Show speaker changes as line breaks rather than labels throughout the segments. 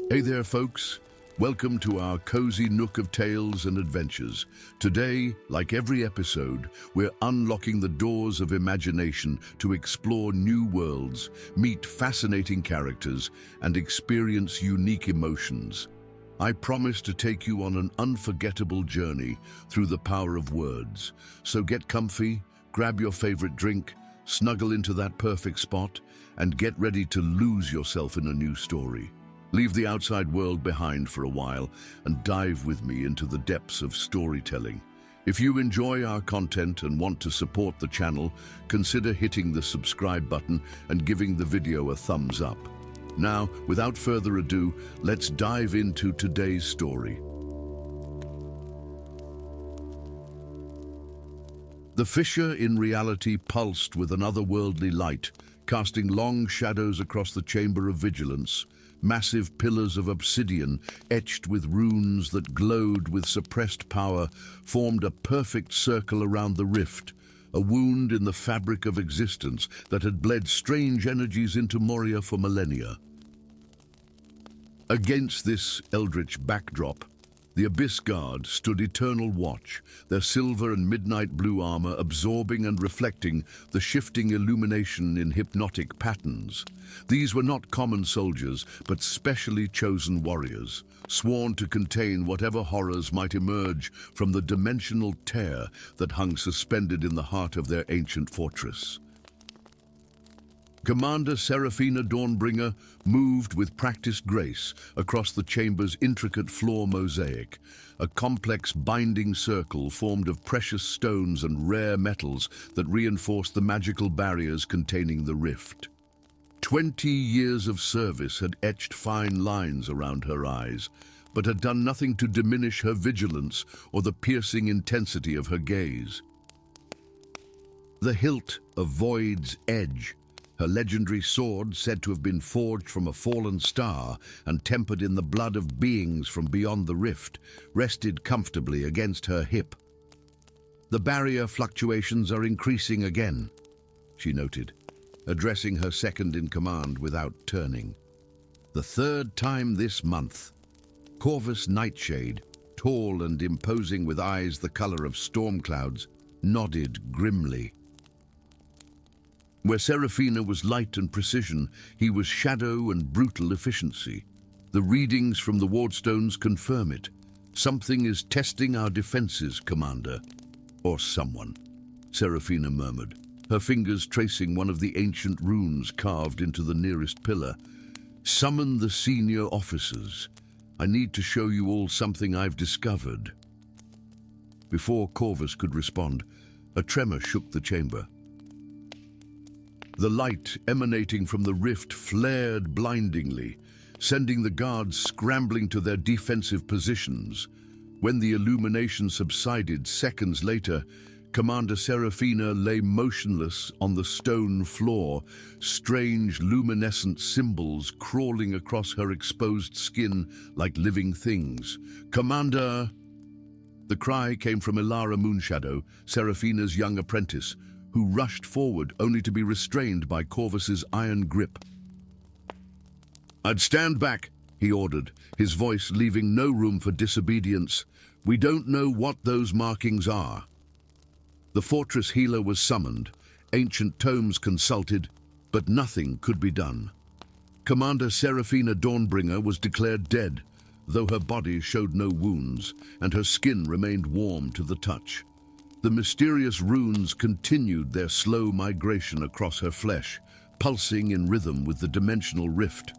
Hey there, folks. Welcome to our cozy nook of tales and adventures. Today, like every episode, we're unlocking the doors of imagination to explore new worlds, meet fascinating characters, and experience unique emotions. I promise to take you on an unforgettable journey through the power of words. So get comfy, grab your favorite drink, snuggle into that perfect spot, and get ready to lose yourself in a new story. Leave the outside world behind for a while and dive with me into the depths of storytelling. If you enjoy our content and want to support the channel, consider hitting the subscribe button and giving the video a thumbs up. Now, without further ado, let's dive into today's story. The fissure in reality pulsed with an otherworldly light, casting long shadows across the chamber of vigilance. Massive pillars of obsidian, etched with runes that glowed with suppressed power, formed a perfect circle around the rift, a wound in the fabric of existence that had bled strange energies into Moria for millennia. Against this eldritch backdrop, the Abyss Guard stood eternal watch, their silver and midnight blue armor absorbing and reflecting the shifting illumination in hypnotic patterns. These were not common soldiers, but specially chosen warriors, sworn to contain whatever horrors might emerge from the dimensional tear that hung suspended in the heart of their ancient fortress. Commander Seraphina Dawnbringer moved with practiced grace across the chamber's intricate floor mosaic, a complex binding circle formed of precious stones and rare metals that reinforced the magical barriers containing the rift. 20 years of service had etched fine lines around her eyes, but had done nothing to diminish her vigilance or the piercing intensity of her gaze. The hilt of Void's edge, her legendary sword, said to have been forged from a fallen star and tempered in the blood of beings from beyond the rift, rested comfortably against her hip. "The barrier fluctuations are increasing again," she noted, addressing her second-in-command without turning. "The third time this month." Corvus Nightshade, tall and imposing with eyes the color of storm clouds, nodded grimly. Where Seraphina was light and precision, he was shadow and brutal efficiency. The readings from the wardstones confirm it. "Something is testing our defenses, Commander." "Or someone," Seraphina murmured, her fingers tracing one of the ancient runes carved into the nearest pillar. "Summon the senior officers. I need to show you all something I've discovered." Before Corvus could respond, a tremor shook the chamber. The light emanating from the rift flared blindingly, sending the guards scrambling to their defensive positions. When the illumination subsided seconds later, Commander Seraphina lay motionless on the stone floor, strange luminescent symbols crawling across her exposed skin like living things. "Commander!" The cry came from Ilara Moonshadow, Seraphina's young apprentice, who rushed forward only to be restrained by Corvus's iron grip. "I'd stand back," he ordered, his voice leaving no room for disobedience. "We don't know what those markings are." The fortress healer was summoned, ancient tomes consulted, but nothing could be done. Commander Seraphina Dawnbringer was declared dead, though her body showed no wounds, and her skin remained warm to the touch. The mysterious runes continued their slow migration across her flesh, pulsing in rhythm with the dimensional rift.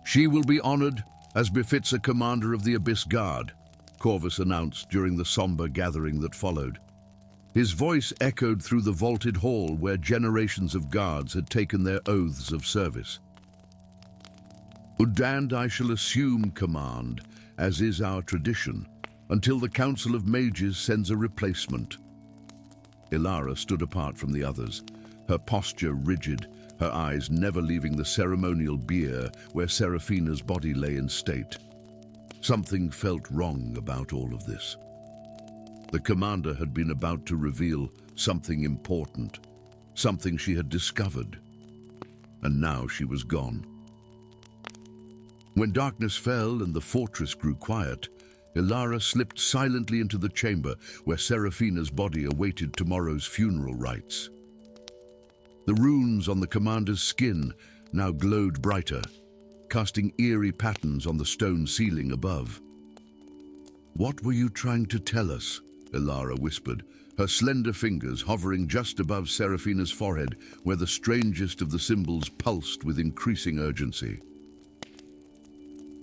"She will be honored as befits a commander of the Abyss Guard," Corvus announced during the somber gathering that followed. His voice echoed through the vaulted hall where generations of guards had taken their oaths of service. "And I shall assume command, as is our tradition, until the Council of Mages sends a replacement." Ilara stood apart from the others, her posture rigid, her eyes never leaving the ceremonial bier where Seraphina's body lay in state. Something felt wrong about all of this. The commander had been about to reveal something important, something she had discovered, and now she was gone. When darkness fell and the fortress grew quiet, Ilara slipped silently into the chamber where Seraphina's body awaited tomorrow's funeral rites. The runes on the commander's skin now glowed brighter, casting eerie patterns on the stone ceiling above. "What were you trying to tell us?" Ilara whispered, her slender fingers hovering just above Seraphina's forehead, where the strangest of the symbols pulsed with increasing urgency.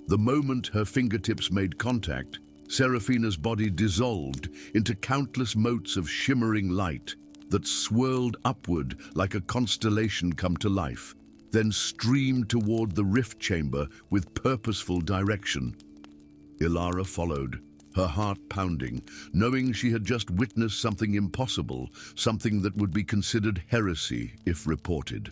The moment her fingertips made contact, Seraphina's body dissolved into countless motes of shimmering light that swirled upward like a constellation come to life, then streamed toward the rift chamber with purposeful direction. Ilara followed, her heart pounding, knowing she had just witnessed something impossible, something that would be considered heresy if reported.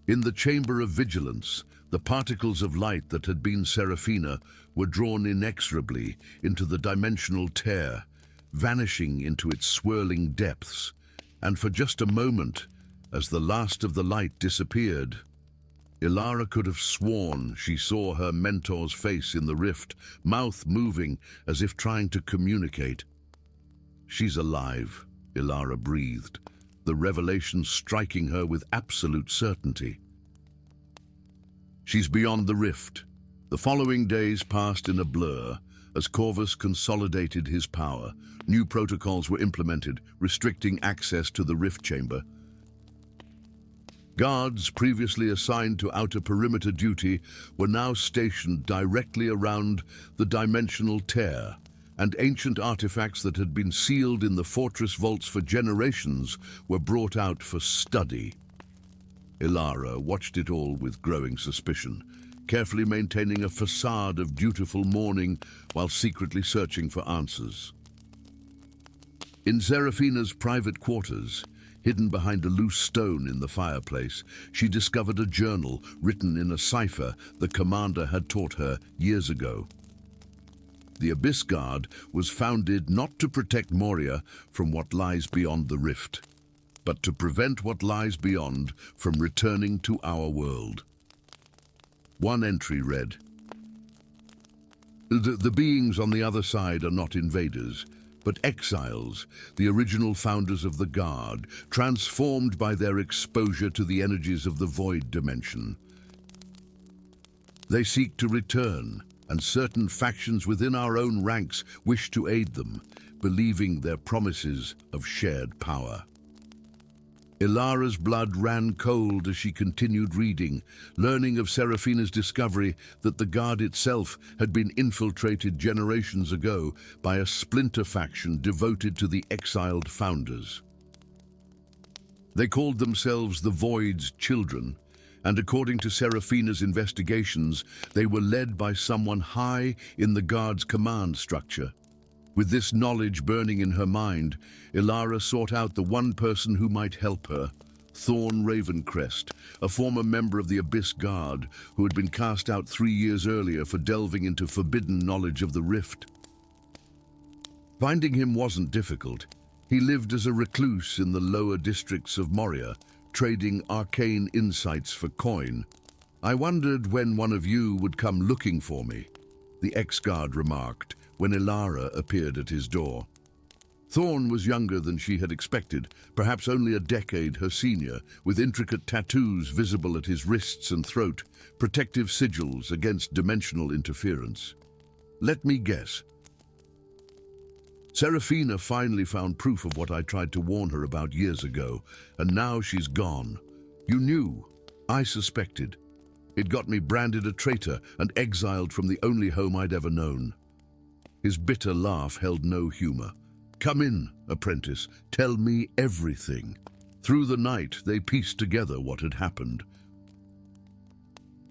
In the chamber of vigilance, the particles of light that had been Seraphina were drawn inexorably into the dimensional tear, vanishing into its swirling depths, and for just a moment, as the last of the light disappeared, Ilara could have sworn she saw her mentor's face in the rift, mouth moving as if trying to communicate. "She's alive," Ilara breathed, the revelation striking her with absolute certainty. "She's beyond the rift." The following days passed in a blur as Corvus consolidated his power. New protocols were implemented, restricting access to the rift chamber. Guards previously assigned to outer perimeter duty were now stationed directly around the dimensional tear, and ancient artifacts that had been sealed in the fortress vaults for generations were brought out for study. Ilara watched it all with growing suspicion, carefully maintaining a facade of dutiful mourning while secretly searching for answers. In Seraphina's private quarters, hidden behind a loose stone in the fireplace, she discovered a journal written in a cipher the commander had taught her years ago. The Abyss Guard was founded not to protect Moria from what lies beyond the rift, but to prevent what lies beyond from returning to our world. One entry read, The beings on the other side are not invaders, but exiles, the original founders of the Guard, transformed by their exposure to the energies of the void dimension. They seek to return, and certain factions within our own ranks wish to aid them, believing their promises of shared power. Ilara's blood ran cold as she continued reading, learning of Seraphina's discovery that the Guard itself had been infiltrated generations ago by a splinter faction devoted to the exiled founders. They called themselves the Void's Children, and according to Seraphina's investigations, they were led by someone high in the Guard's command structure. With this knowledge burning in her mind, Ilara sought out the one person who might help her, Thorn Ravencrest, a former member of the Abyss Guard who had been cast out 3 years earlier for delving into forbidden knowledge of the Rift. Finding him wasn't difficult. He lived as a recluse in the lower districts of Moria, trading arcane insights for coin. "I wondered when one of you would come looking for me," the ex-guard remarked, when Ilara appeared at his door. Thorn was younger than she had expected, perhaps only a decade her senior, with intricate tattoos visible at his wrists and throat, protective sigils against dimensional interference. "Let me guess. Seraphina finally found proof of what I tried to warn her about years ago, and now she's gone. You knew. I suspected. It got me branded a traitor and exiled from the only home I'd ever known." His bitter laugh held no humor. "Come in, apprentice. Tell me everything." Through the night, they pieced together what had happened.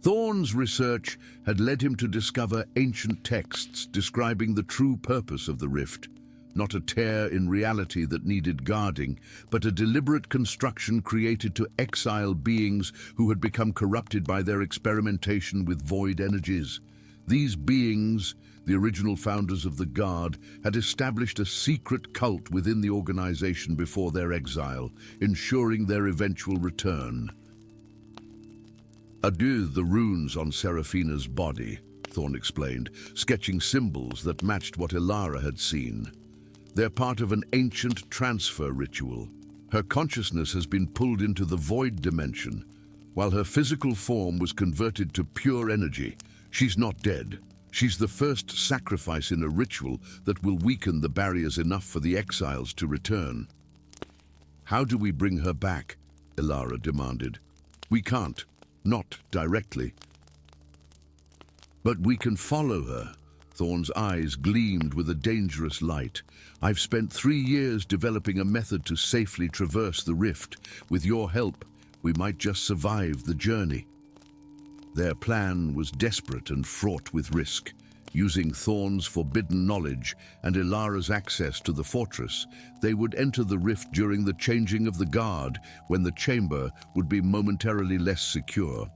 Thorn's research had led him to discover ancient texts describing the true purpose of the rift. Not a tear in reality that needed guarding, but a deliberate construction created to exile beings who had become corrupted by their experimentation with void energies. These beings, the original founders of the Guard, had established a secret cult within the organization before their exile, ensuring their eventual return. Adieu the runes on Seraphina's body, Thorn explained, sketching symbols that matched what Ilara had seen. They're part of an ancient transfer ritual. Her consciousness has been pulled into the void dimension, while her physical form was converted to pure energy. She's not dead. She's the first sacrifice in a ritual that will weaken the barriers enough for the exiles to return. How do we bring her back? Ilara demanded. We can't. Not directly. But we can follow her. Thorn's eyes gleamed with a dangerous light. I've spent 3 years developing a method to safely traverse the rift. With your help, we might just survive the journey. Their plan was desperate and fraught with risk. Using Thorn's forbidden knowledge and Ilara's access to the fortress, they would enter the rift during the changing of the guard, when the chamber would be momentarily less secure.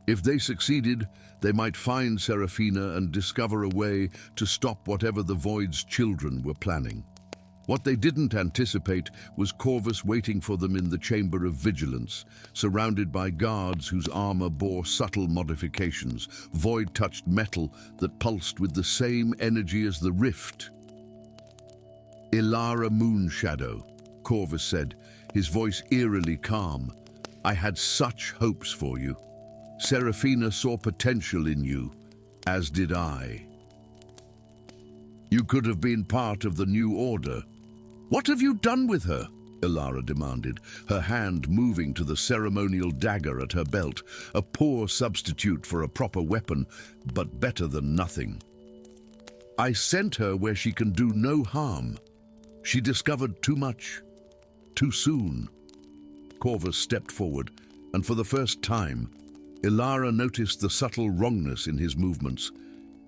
If they succeeded, they might find Seraphina and discover a way to stop whatever the Void's children were planning. What they didn't anticipate was Corvus waiting for them in the Chamber of Vigilance, surrounded by guards whose armor bore subtle modifications, void-touched metal that pulsed with the same energy as the rift. Ilara Moonshadow, Corvus said, his voice eerily calm. I had such hopes for you. Seraphina saw potential in you, as did I. You could have been part of the new order. What have you done with her? Ilara demanded, her hand moving to the ceremonial dagger at her belt, a poor substitute for a proper weapon, but better than nothing. I sent her where she can do no harm. She discovered too much, too soon. Corvus stepped forward, and for the first time, Ilara noticed the subtle wrongness in his movements,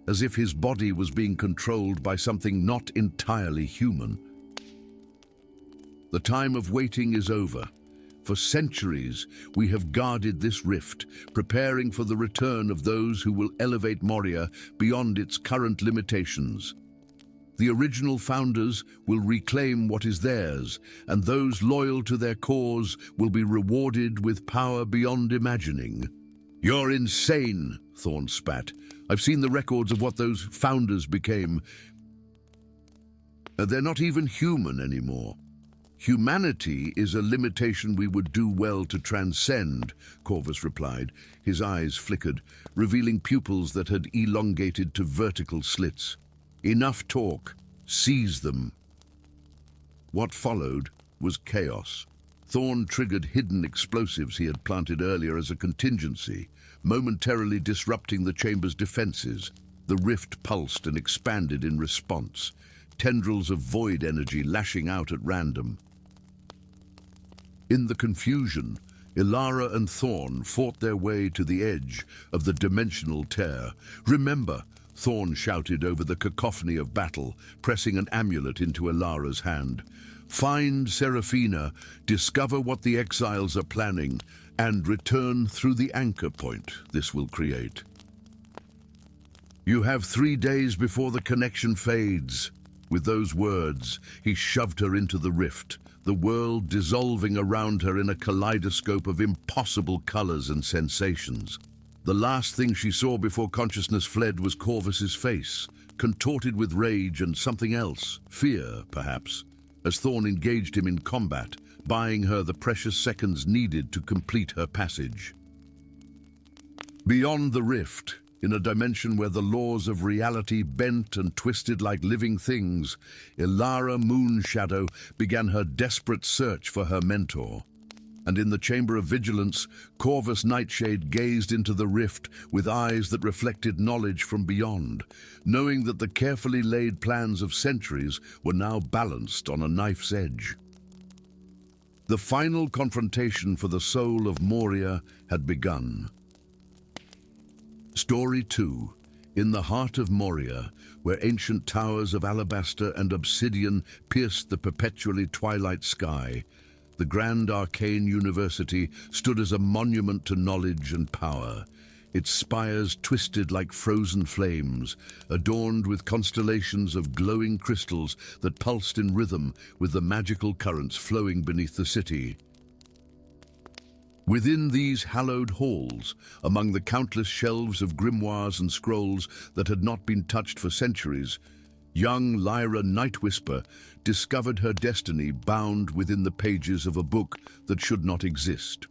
as if his body was being controlled by something not entirely human. The time of waiting is over. For centuries, we have guarded this rift, preparing for the return of those who will elevate Moria beyond its current limitations. The original founders will reclaim what is theirs, and those loyal to their cause will be rewarded with power beyond imagining. You're insane, Thorn spat. I've seen the records of what those founders became. They're not even human anymore. Humanity is a limitation we would do well to transcend, Corvus replied. His eyes flickered, revealing pupils that had elongated to vertical slits. Enough talk. Seize them. What followed was chaos. Thorn triggered hidden explosives he had planted earlier as a contingency, momentarily disrupting the chamber's defenses. The rift pulsed and expanded in response, tendrils of void energy lashing out at random. In the confusion, Ilara and Thorn fought their way to the edge of the dimensional tear. Remember, Thorn shouted over the cacophony of battle, pressing an amulet into Ilara's hand. Find Seraphina, discover what the exiles are planning, and return through the anchor point this will create. You have 3 days before the connection fades. With those words, he shoved her into the rift, the world dissolving around her in a kaleidoscope of impossible colors and sensations. The last thing she saw before consciousness fled was Corvus's face, contorted with rage and something else, fear, perhaps, as Thorn engaged him in combat, buying her the precious seconds needed to complete her passage. Beyond the rift, in a dimension where the laws of reality bent and twisted like living things, Ilara Moonshadow began her desperate search for her mentor. And in the Chamber of Vigilance, Corvus Nightshade gazed into the rift with eyes that reflected knowledge from beyond, knowing that the carefully laid plans of centuries were now balanced on a knife's edge. The final confrontation for the soul of Moria had begun. Story 2. In the heart of Moria, where ancient towers of alabaster and obsidian pierced the perpetually twilight sky, the Grand Arcane University stood as a monument to knowledge and power, its spires twisted like frozen flames, adorned with constellations of glowing crystals that pulsed in rhythm with the magical currents flowing beneath the city. Within these hallowed halls, among the countless shelves of grimoires and scrolls that had not been touched for centuries, young Lyra Nightwhisper discovered her destiny bound within the pages of a book that should not exist.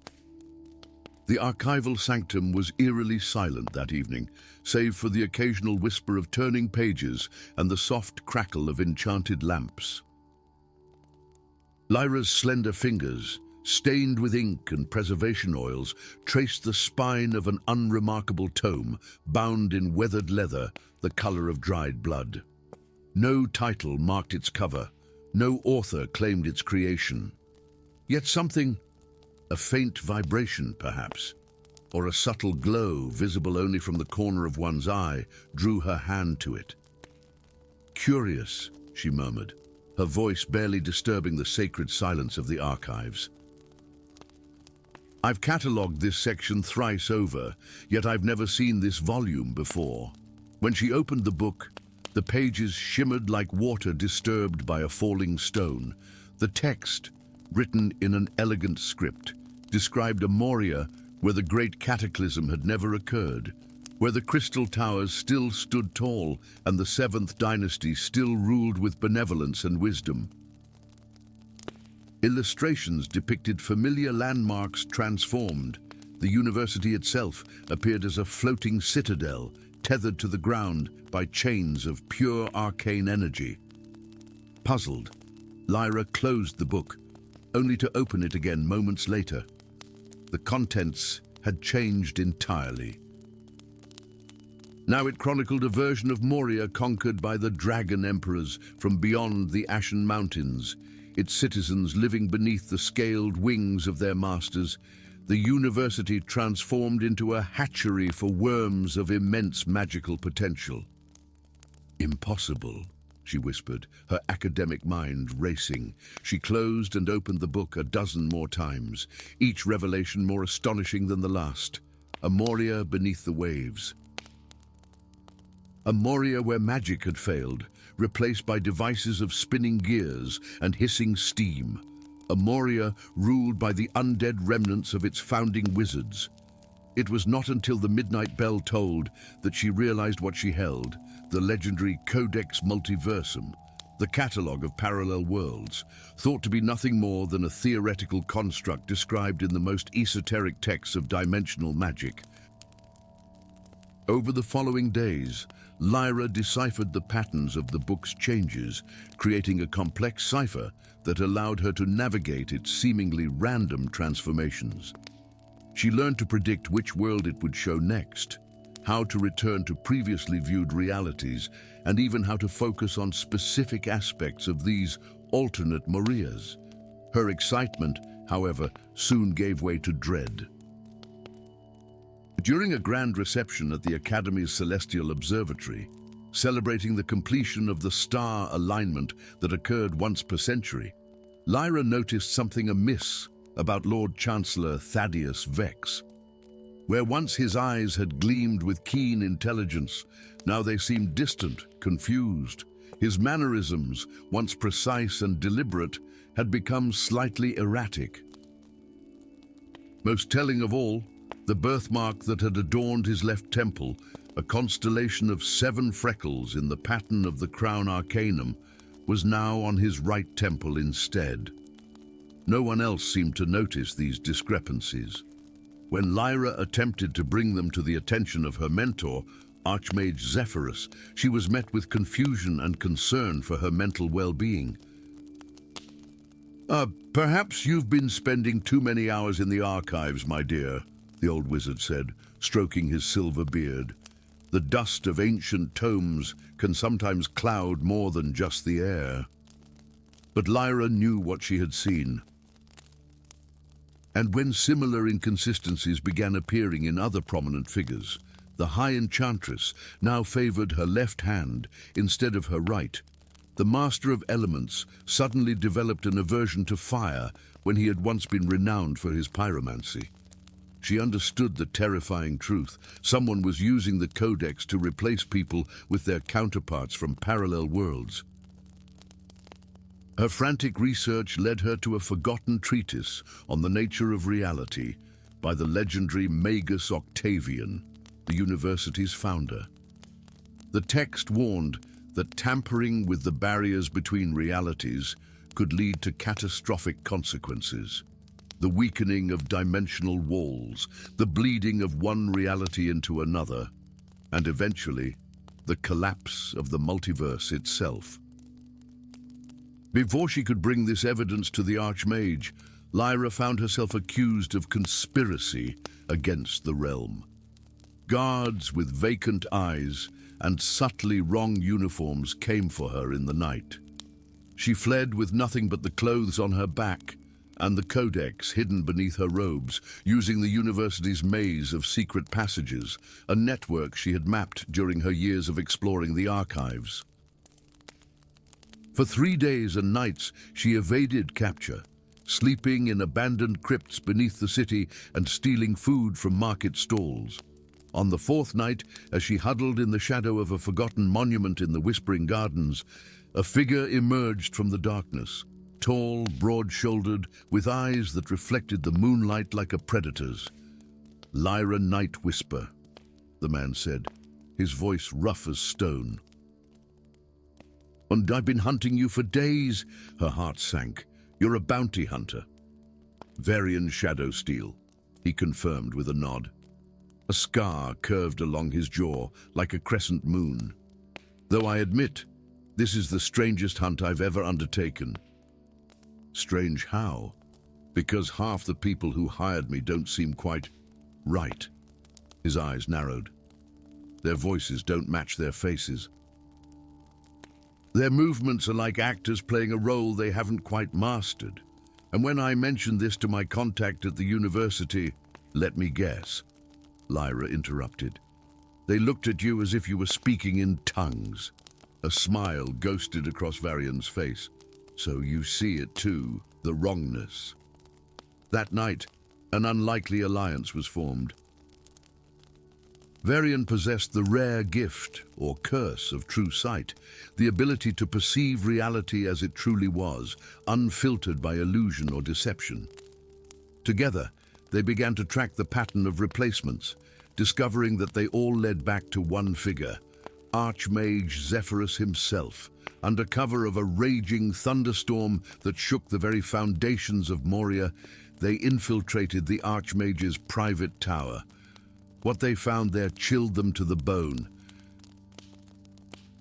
The archival sanctum was eerily silent that evening, save for the occasional whisper of turning pages and the soft crackle of enchanted lamps. Lyra's slender fingers, stained with ink and preservation oils, traced the spine of an unremarkable tome bound in weathered leather, the color of dried blood. No title marked its cover, no author claimed its creation. Yet something, a faint vibration perhaps, or a subtle glow visible only from the corner of one's eye, drew her hand to it. "Curious," she murmured, her voice barely disturbing the sacred silence of the archives. "I've catalogued this section thrice over, yet I've never seen this volume before." When she opened the book, the pages shimmered like water disturbed by a falling stone. The text, written in an elegant script, described a Moria where the great cataclysm had never occurred, where the crystal towers still stood tall and the seventh dynasty still ruled with benevolence and wisdom. Illustrations depicted familiar landmarks transformed. The university itself appeared as a floating citadel, tethered to the ground by chains of pure arcane energy. Puzzled, Lyra closed the book, only to open it again moments later. The contents had changed entirely. Now it chronicled a version of Moria conquered by the dragon emperors from beyond the Ashen Mountains, its citizens living beneath the scaled wings of their masters, the university transformed into a hatchery for worms of immense magical potential. "Impossible," she whispered, her academic mind racing. She closed and opened the book a dozen more times, each revelation more astonishing than the last. A Moria beneath the waves. A Moria where magic had failed, replaced by devices of spinning gears and hissing steam. A Moria ruled by the undead remnants of its founding wizards. It was not until the midnight bell tolled that she realized what she held, the legendary Codex Multiversum, the catalogue of parallel worlds, thought to be nothing more than a theoretical construct described in the most esoteric texts of dimensional magic. Over the following days, Lyra deciphered the patterns of the book's changes, creating a complex cipher that allowed her to navigate its seemingly random transformations. She learned to predict which world it would show next, how to return to previously viewed realities, and even how to focus on specific aspects of these alternate Morias. Her excitement, however, soon gave way to dread. During a grand reception at the Academy's Celestial Observatory, celebrating the completion of the star alignment that occurred once per century, Lyra noticed something amiss about Lord Chancellor Thaddeus Vex. Where once his eyes had gleamed with keen intelligence, now they seemed distant, confused. His mannerisms, once precise and deliberate, had become slightly erratic. Most telling of all, the birthmark that had adorned his left temple, a constellation of 7 freckles in the pattern of the crown arcanum, was now on his right temple instead. No one else seemed to notice these discrepancies. When Lyra attempted to bring them to the attention of her mentor, Archmage Zephyrus, she was met with confusion and concern for her mental well-being. Perhaps you've been spending too many hours in the archives, my dear," the old wizard said, stroking his silver beard. "The dust of ancient tomes can sometimes cloud more than just the air." But Lyra knew what she had seen. And when similar inconsistencies began appearing in other prominent figures, the High Enchantress now favored her left hand instead of her right. The Master of Elements suddenly developed an aversion to fire when he had once been renowned for his pyromancy. She understood the terrifying truth. Someone was using the Codex to replace people with their counterparts from parallel worlds. Her frantic research led her to a forgotten treatise on the nature of reality, by the legendary Magus Octavian, the university's founder. The text warned that tampering with the barriers between realities could lead to catastrophic consequences. The weakening of dimensional walls, the bleeding of one reality into another, and eventually, the collapse of the multiverse itself. Before she could bring this evidence to the Archmage, Lyra found herself accused of conspiracy against the realm. Guards with vacant eyes and subtly wrong uniforms came for her in the night. She fled with nothing but the clothes on her back and the codex hidden beneath her robes, using the university's maze of secret passages, a network she had mapped during her years of exploring the archives. For 3 days and nights, she evaded capture, sleeping in abandoned crypts beneath the city and stealing food from market stalls. On the 4th night, as she huddled in the shadow of a forgotten monument in the Whispering Gardens, a figure emerged from the darkness, tall, broad-shouldered, with eyes that reflected the moonlight like a predator's. "Lyra Night Whisper," the man said, his voice rough as stone. "And I've been hunting you for days," her heart sank. "You're a bounty hunter." "Varian Shadow Steel," he confirmed with a nod. A scar curved along his jaw like a crescent moon. "Though I admit, this is the strangest hunt I've ever undertaken." "Strange how?" "Because half the people who hired me don't seem quite right." His eyes narrowed. "Their voices don't match their faces. Their movements are like actors playing a role they haven't quite mastered. And when I mentioned this to my contact at the university, let me guess," Lyra interrupted. "They looked at you as if you were speaking in tongues." A smile ghosted across Varian's face. "So you see it too, the wrongness." That night, an unlikely alliance was formed. Varian possessed the rare gift, or curse, of true sight, the ability to perceive reality as it truly was, unfiltered by illusion or deception. Together, they began to track the pattern of replacements, discovering that they all led back to one figure, Archmage Zephyrus himself, under cover of a raging thunderstorm that shook the very foundations of Moria. They infiltrated the Archmage's private tower. What they found there chilled them to the bone.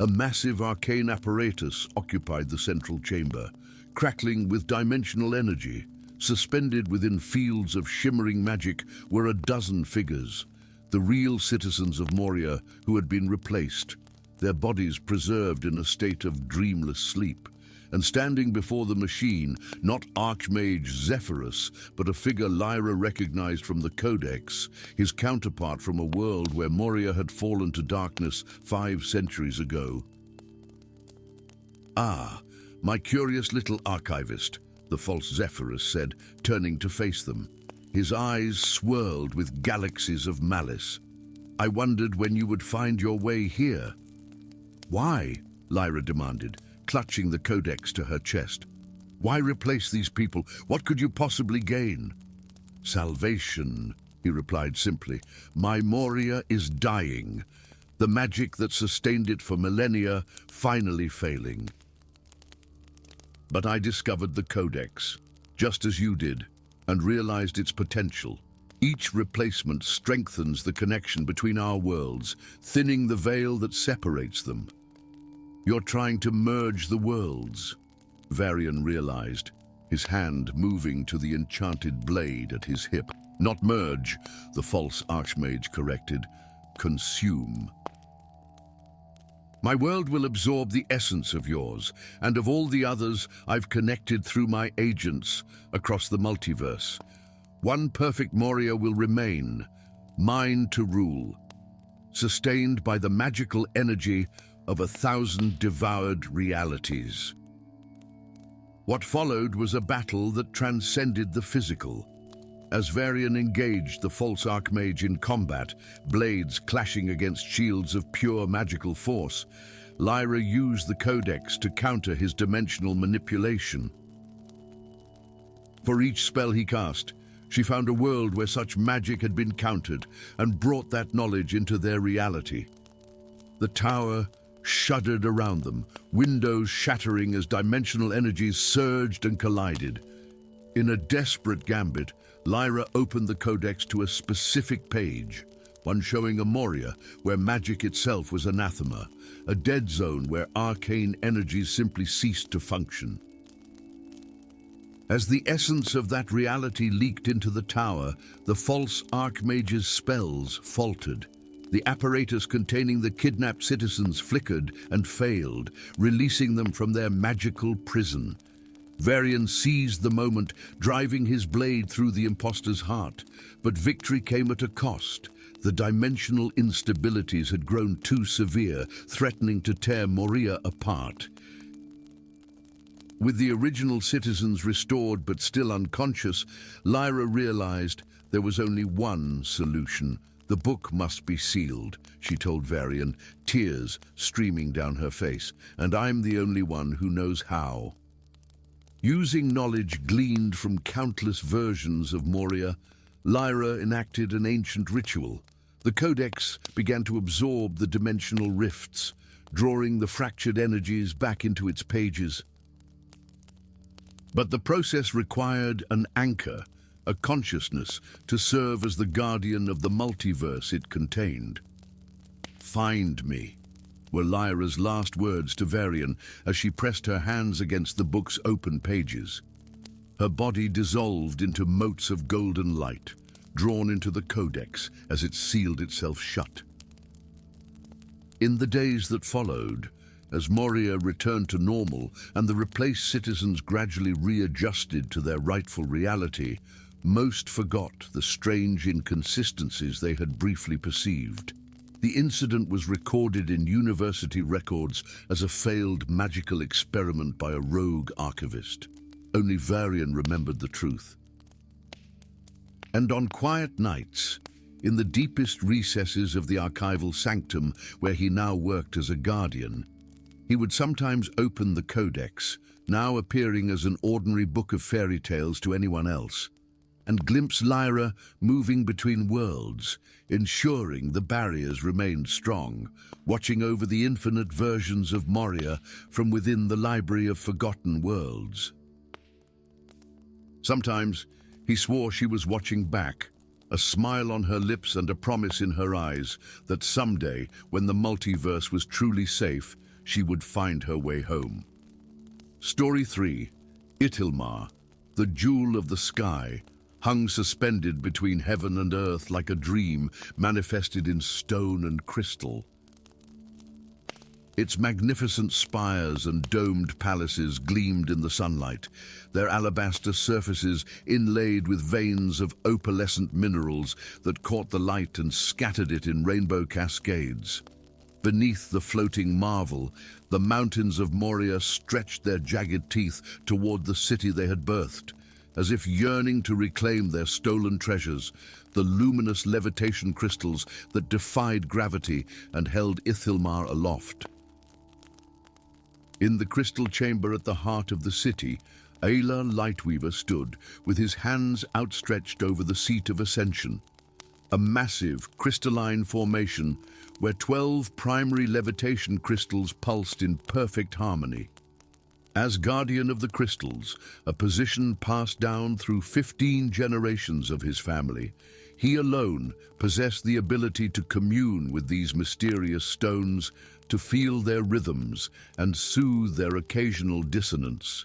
A massive arcane apparatus occupied the central chamber, crackling with dimensional energy. Suspended within fields of shimmering magic were a dozen figures, the real citizens of Moria who had been replaced, their bodies preserved in a state of dreamless sleep. And standing before the machine, not Archmage Zephyrus, but a figure Lyra recognized from the Codex, his counterpart from a world where Moria had fallen to darkness 5 centuries ago. "Ah, my curious little archivist," the false Zephyrus said, turning to face them. His eyes swirled with galaxies of malice. "I wondered when you would find your way here." "Why?" Lyra demanded, clutching the codex to her chest. "Why replace these people? What could you possibly gain?" "Salvation," he replied simply. "My Moria is dying, the magic that sustained it for millennia finally failing. But I discovered the codex, just as you did, and realized its potential. Each replacement strengthens the connection between our worlds, thinning the veil that separates them." "You're trying to merge the worlds," Varian realized, his hand moving to the enchanted blade at his hip. "Not merge," the false Archmage corrected. "Consume. My world will absorb the essence of yours, and of all the others I've connected through my agents across the multiverse. One perfect Moria will remain, mine to rule, sustained by the magical energy of 1,000 devoured realities." What followed was a battle that transcended the physical. As Varian engaged the false Archmage in combat, blades clashing against shields of pure magical force, Lyra used the Codex to counter his dimensional manipulation. For each spell he cast, She found a world where such magic had been countered and brought that knowledge into their reality. The tower shuddered around them, windows shattering as dimensional energies surged and collided. In a desperate gambit, Lyra opened the codex to a specific page, one showing a Moria where magic itself was anathema, a dead zone where arcane energies simply ceased to function. As the essence of that reality leaked into the tower, the false archmage's spells faltered. The apparatus containing the kidnapped citizens flickered and failed, releasing them from their magical prison. Varian seized the moment, driving his blade through the imposter's heart. But victory came at a cost. The dimensional instabilities had grown too severe, threatening to tear Moria apart. With the original citizens restored but still unconscious, Lyra realized there was only one solution. The book must be sealed, she told Varian, tears streaming down her face, and I'm the only one who knows how. Using knowledge gleaned from countless versions of Moria, Lyra enacted an ancient ritual. The codex began to absorb the dimensional rifts, drawing the fractured energies back into its pages. But the process required an anchor, a consciousness, to serve as the guardian of the multiverse it contained. "Find me," were Lyra's last words to Varian as she pressed her hands against the book's open pages. Her body dissolved into motes of golden light, drawn into the codex as it sealed itself shut. In the days that followed, as Moria returned to normal and the replaced citizens gradually readjusted to their rightful reality, most forgot the strange inconsistencies they had briefly perceived. The incident was recorded in university records as a failed magical experiment by a rogue archivist. Only Varian remembered the truth. And on quiet nights, in the deepest recesses of the archival sanctum where he now worked as a guardian, he would sometimes open the codex, now appearing as an ordinary book of fairy tales to anyone else, and glimpse Lyra moving between worlds, ensuring the barriers remained strong, watching over the infinite versions of Moria from within the library of forgotten worlds. Sometimes he swore she was watching back, a smile on her lips and a promise in her eyes that someday, when the multiverse was truly safe, she would find her way home. Story 3. Itilmar, the jewel of the sky, hung suspended between heaven and earth like a dream manifested in stone and crystal. Its magnificent spires and domed palaces gleamed in the sunlight, their alabaster surfaces inlaid with veins of opalescent minerals that caught the light and scattered it in rainbow cascades. Beneath the floating marvel, the mountains of Moria stretched their jagged teeth toward the city they had birthed, as if yearning to reclaim their stolen treasures, the luminous levitation crystals that defied gravity and held Itilmar aloft. In the crystal chamber at the heart of the city, Ayla Lightweaver stood, with his hands outstretched over the seat of ascension, a massive crystalline formation where 12 primary levitation crystals pulsed in perfect harmony. As guardian of the crystals, a position passed down through 15 generations of his family, he alone possessed the ability to commune with these mysterious stones, to feel their rhythms and soothe their occasional dissonance.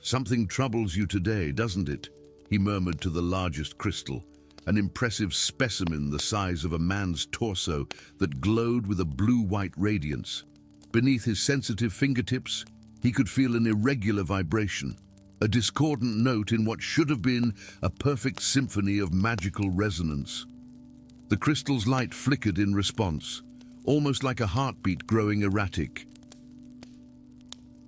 "Something troubles you today, doesn't it?" he murmured to the largest crystal, an impressive specimen the size of a man's torso that glowed with a blue-white radiance. Beneath his sensitive fingertips, he could feel an irregular vibration, a discordant note in what should have been a perfect symphony of magical resonance. The crystal's light flickered in response, almost like a heartbeat growing erratic.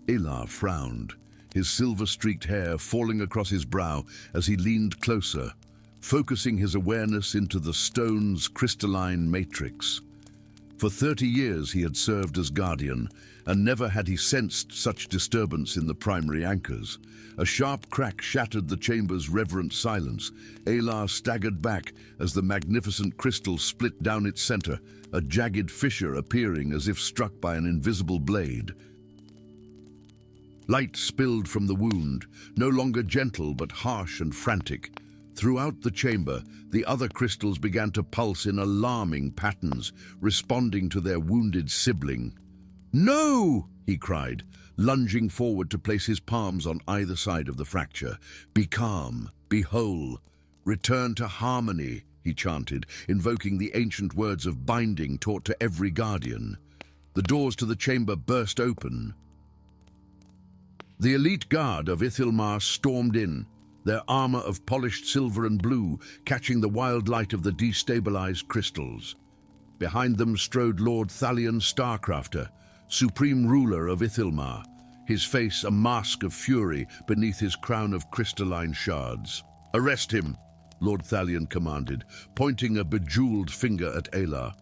Ayla frowned, his silver-streaked hair falling across his brow as he leaned closer, focusing his awareness into the stone's crystalline matrix. For 30 years he had served as guardian, and never had he sensed such disturbance in the primary anchors. A sharp crack shattered the chamber's reverent silence. Alar staggered back as the magnificent crystal split down its center, a jagged fissure appearing as if struck by an invisible blade. Light spilled from the wound, no longer gentle but harsh and frantic. Throughout the chamber, the other crystals began to pulse in alarming patterns, responding to their wounded sibling. "No!" he cried, lunging forward to place his palms on either side of the fracture. "Be calm, be whole, return to harmony," he chanted, invoking the ancient words of binding taught to every guardian. The doors to the chamber burst open. The elite guard of Ithilmar stormed in, their armor of polished silver and blue catching the wild light of the destabilized crystals. Behind them strode Lord Thalion Starcrafter, supreme ruler of Ithilmar, his face a mask of fury beneath his crown of crystalline shards. "Arrest him," Lord Thalion commanded, pointing a bejeweled finger at Alar.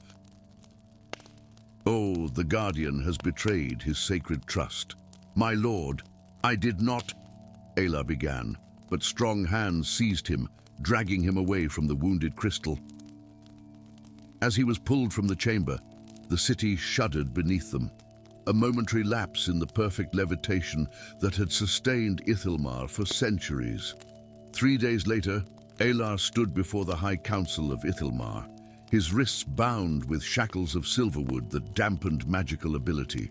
"Oh, the Guardian has betrayed his sacred trust. My lord, I did not," Alar began, but strong hands seized him, dragging him away from the wounded crystal. As he was pulled from the chamber, the city shuddered beneath them, a momentary lapse in the perfect levitation that had sustained Ithilmar for centuries. 3 days later, Alar stood before the High Council of Ithilmar, his wrists bound with shackles of silverwood that dampened magical ability.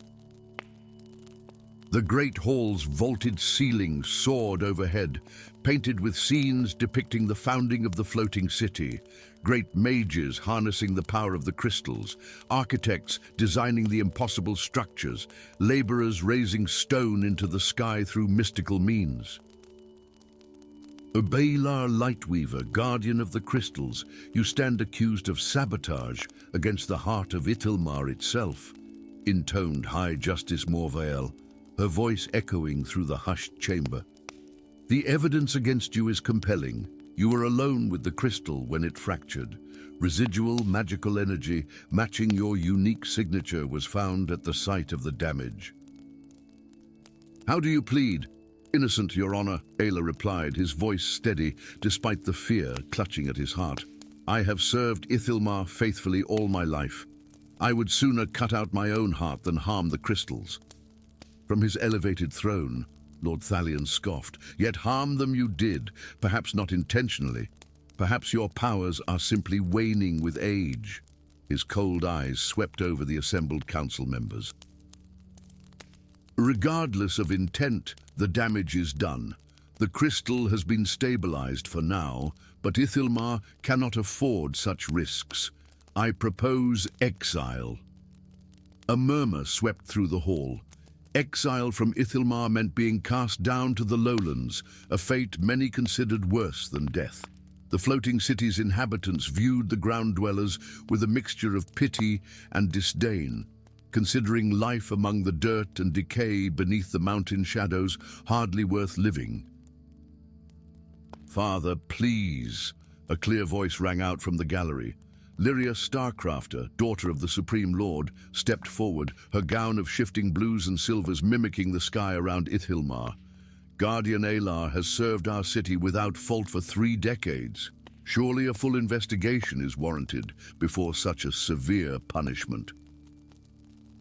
The great hall's vaulted ceilings soared overhead, painted with scenes depicting the founding of the floating city, great mages harnessing the power of the crystals, architects designing the impossible structures, laborers raising stone into the sky through mystical means. Alar Lightweaver, guardian of the crystals, you stand accused of sabotage against the heart of Ithilmar itself, intoned High Justice Morvael, her voice echoing through the hushed chamber. "The evidence against you is compelling. You were alone with the crystal when it fractured. Residual magical energy matching your unique signature was found at the site of the damage." "How do you plead?" "Innocent, Your Honor," Alar replied, his voice steady despite the fear clutching at his heart. "I have served Ithilmar faithfully all my life. I would sooner cut out my own heart than harm the crystals." From his elevated throne, Lord Thalion scoffed. "Yet harm them you did, perhaps not intentionally. Perhaps your powers are simply waning with age." His cold eyes swept over the assembled council members. "Regardless of intent, the damage is done. The crystal has been stabilized for now, but Ithilmar cannot afford such risks. I propose exile." A murmur swept through the hall. Exile from Ithilmar meant being cast down to the lowlands, a fate many considered worse than death. The floating city's inhabitants viewed the ground dwellers with a mixture of pity and disdain, considering life among the dirt and decay beneath the mountain shadows hardly worth living. "Father, please," a clear voice rang out from the gallery. Lyria Starcrafter, daughter of the Supreme Lord, stepped forward, her gown of shifting blues and silvers mimicking the sky around Ithilmar. "Guardian Alar has served our city without fault for 3 decades. Surely a full investigation is warranted before such a severe punishment."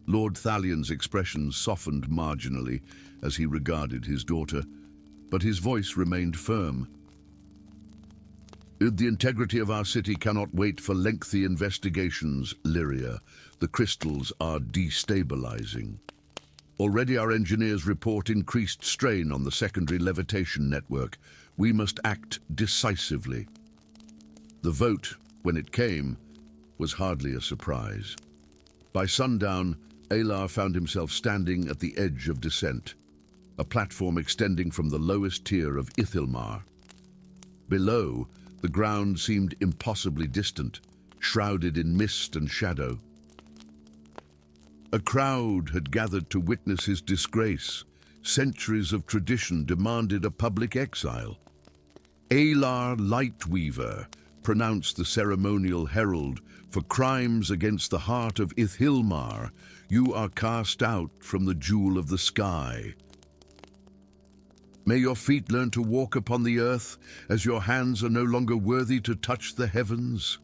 Lord Thalion's expression softened marginally as he regarded his daughter, but his voice remained firm. "The integrity of our city cannot wait for lengthy investigations, Lyria. The crystals are destabilizing. Already our engineers report increased strain on the secondary levitation network. We must act decisively." The vote, when it came, was hardly a surprise. By sundown, Alar found himself standing at the edge of descent, a platform extending from the lowest tier of Ithilmar. Below, the ground seemed impossibly distant, shrouded in mist and shadow. A crowd had gathered to witness his disgrace. Centuries of tradition demanded a public exile. Alar Lightweaver, pronounced the ceremonial herald, for crimes against the heart of Ithilmar, you are cast out from the jewel of the sky. May your feet learn to walk upon the earth, as your hands are no longer worthy to touch the heavens.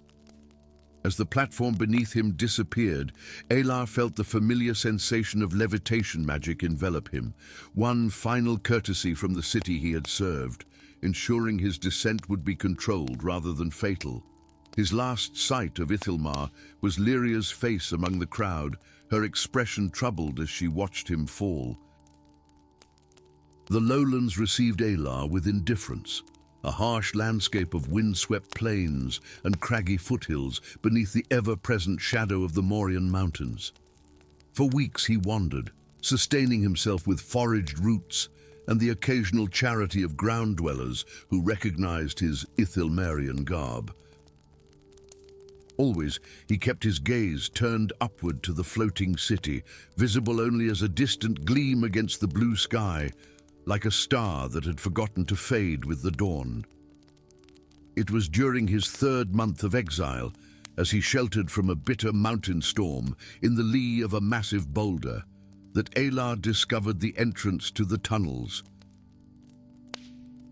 As the platform beneath him disappeared, Alar felt the familiar sensation of levitation magic envelop him, one final courtesy from the city he had served, ensuring his descent would be controlled rather than fatal. His last sight of Ithilmar was Lyria's face among the crowd, her expression troubled as she watched him fall. The lowlands received Alar with indifference, a harsh landscape of windswept plains and craggy foothills beneath the ever-present shadow of the Morian mountains. For weeks he wandered, sustaining himself with foraged roots and the occasional charity of ground-dwellers who recognized his Ithilmarian garb. Always, he kept his gaze turned upward to the floating city, visible only as a distant gleam against the blue sky, like a star that had forgotten to fade with the dawn. It was during his 3rd month of exile, as he sheltered from a bitter mountain storm in the lee of a massive boulder, that Alar discovered the entrance to the tunnels.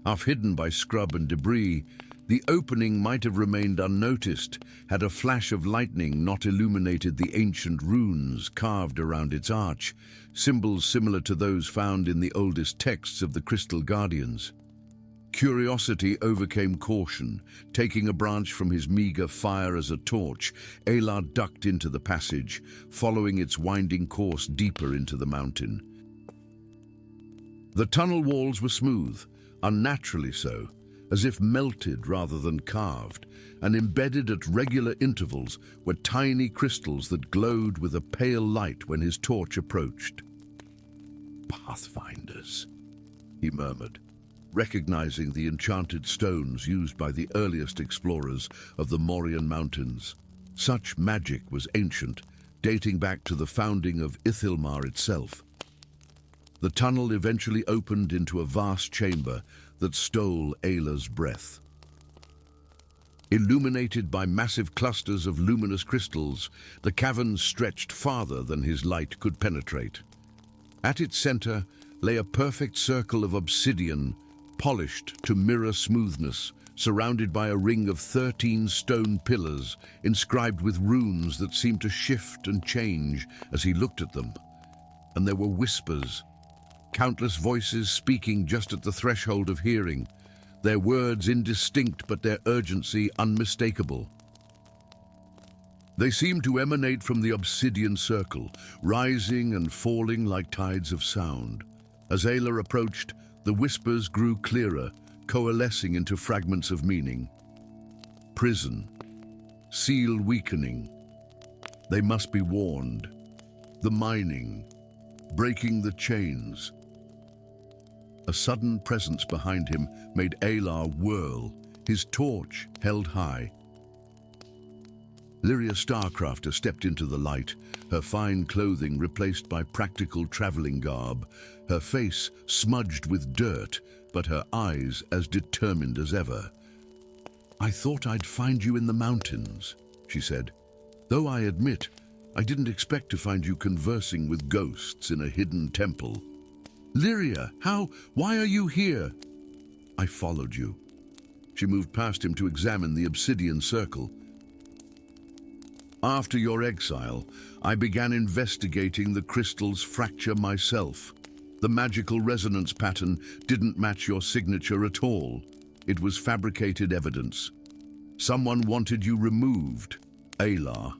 Half hidden by scrub and debris, the opening might have remained unnoticed had a flash of lightning not illuminated the ancient runes carved around its arch, symbols similar to those found in the oldest texts of the Crystal Guardians. Curiosity overcame caution. Taking a branch from his meager fire as a torch, Alar ducked into the passage, following its winding course deeper into the mountain. The tunnel walls were smooth, unnaturally so, as if melted rather than carved, and embedded at regular intervals were tiny crystals that glowed with a pale light when his torch approached. "Pathfinders," he murmured, recognizing the enchanted stones used by the earliest explorers of the Morian mountains. Such magic was ancient, dating back to the founding of Ithilmar itself. The tunnel eventually opened into a vast chamber that stole Alar's breath. Illuminated by massive clusters of luminous crystals, the cavern stretched farther than his light could penetrate. At its center lay a perfect circle of obsidian, polished to mirror smoothness, surrounded by a ring of 13 stone pillars inscribed with runes that seemed to shift and change as he looked at them. And there were whispers, countless voices speaking just at the threshold of hearing, their words indistinct but their urgency unmistakable. They seemed to emanate from the obsidian circle, rising and falling like tides of sound. As Alar approached, the whispers grew clearer, coalescing into fragments of meaning. Prison. Seal weakening. They must be warned. The mining. Breaking the chains. A sudden presence behind him made Alar whirl, his torch held high. Lyria Starcrafter stepped into the light, her fine clothing replaced by practical traveling garb, her face smudged with dirt, but her eyes as determined as ever. "I thought I'd find you in the mountains," she said, "though I admit I didn't expect to find you conversing with ghosts in a hidden temple." "Lyria, why are you here?" "I followed you." She moved past him to examine the obsidian circle. "After your exile, I began investigating the crystal's fracture myself. The magical resonance pattern didn't match your signature at all. It was fabricated evidence. Someone wanted you removed, Alar."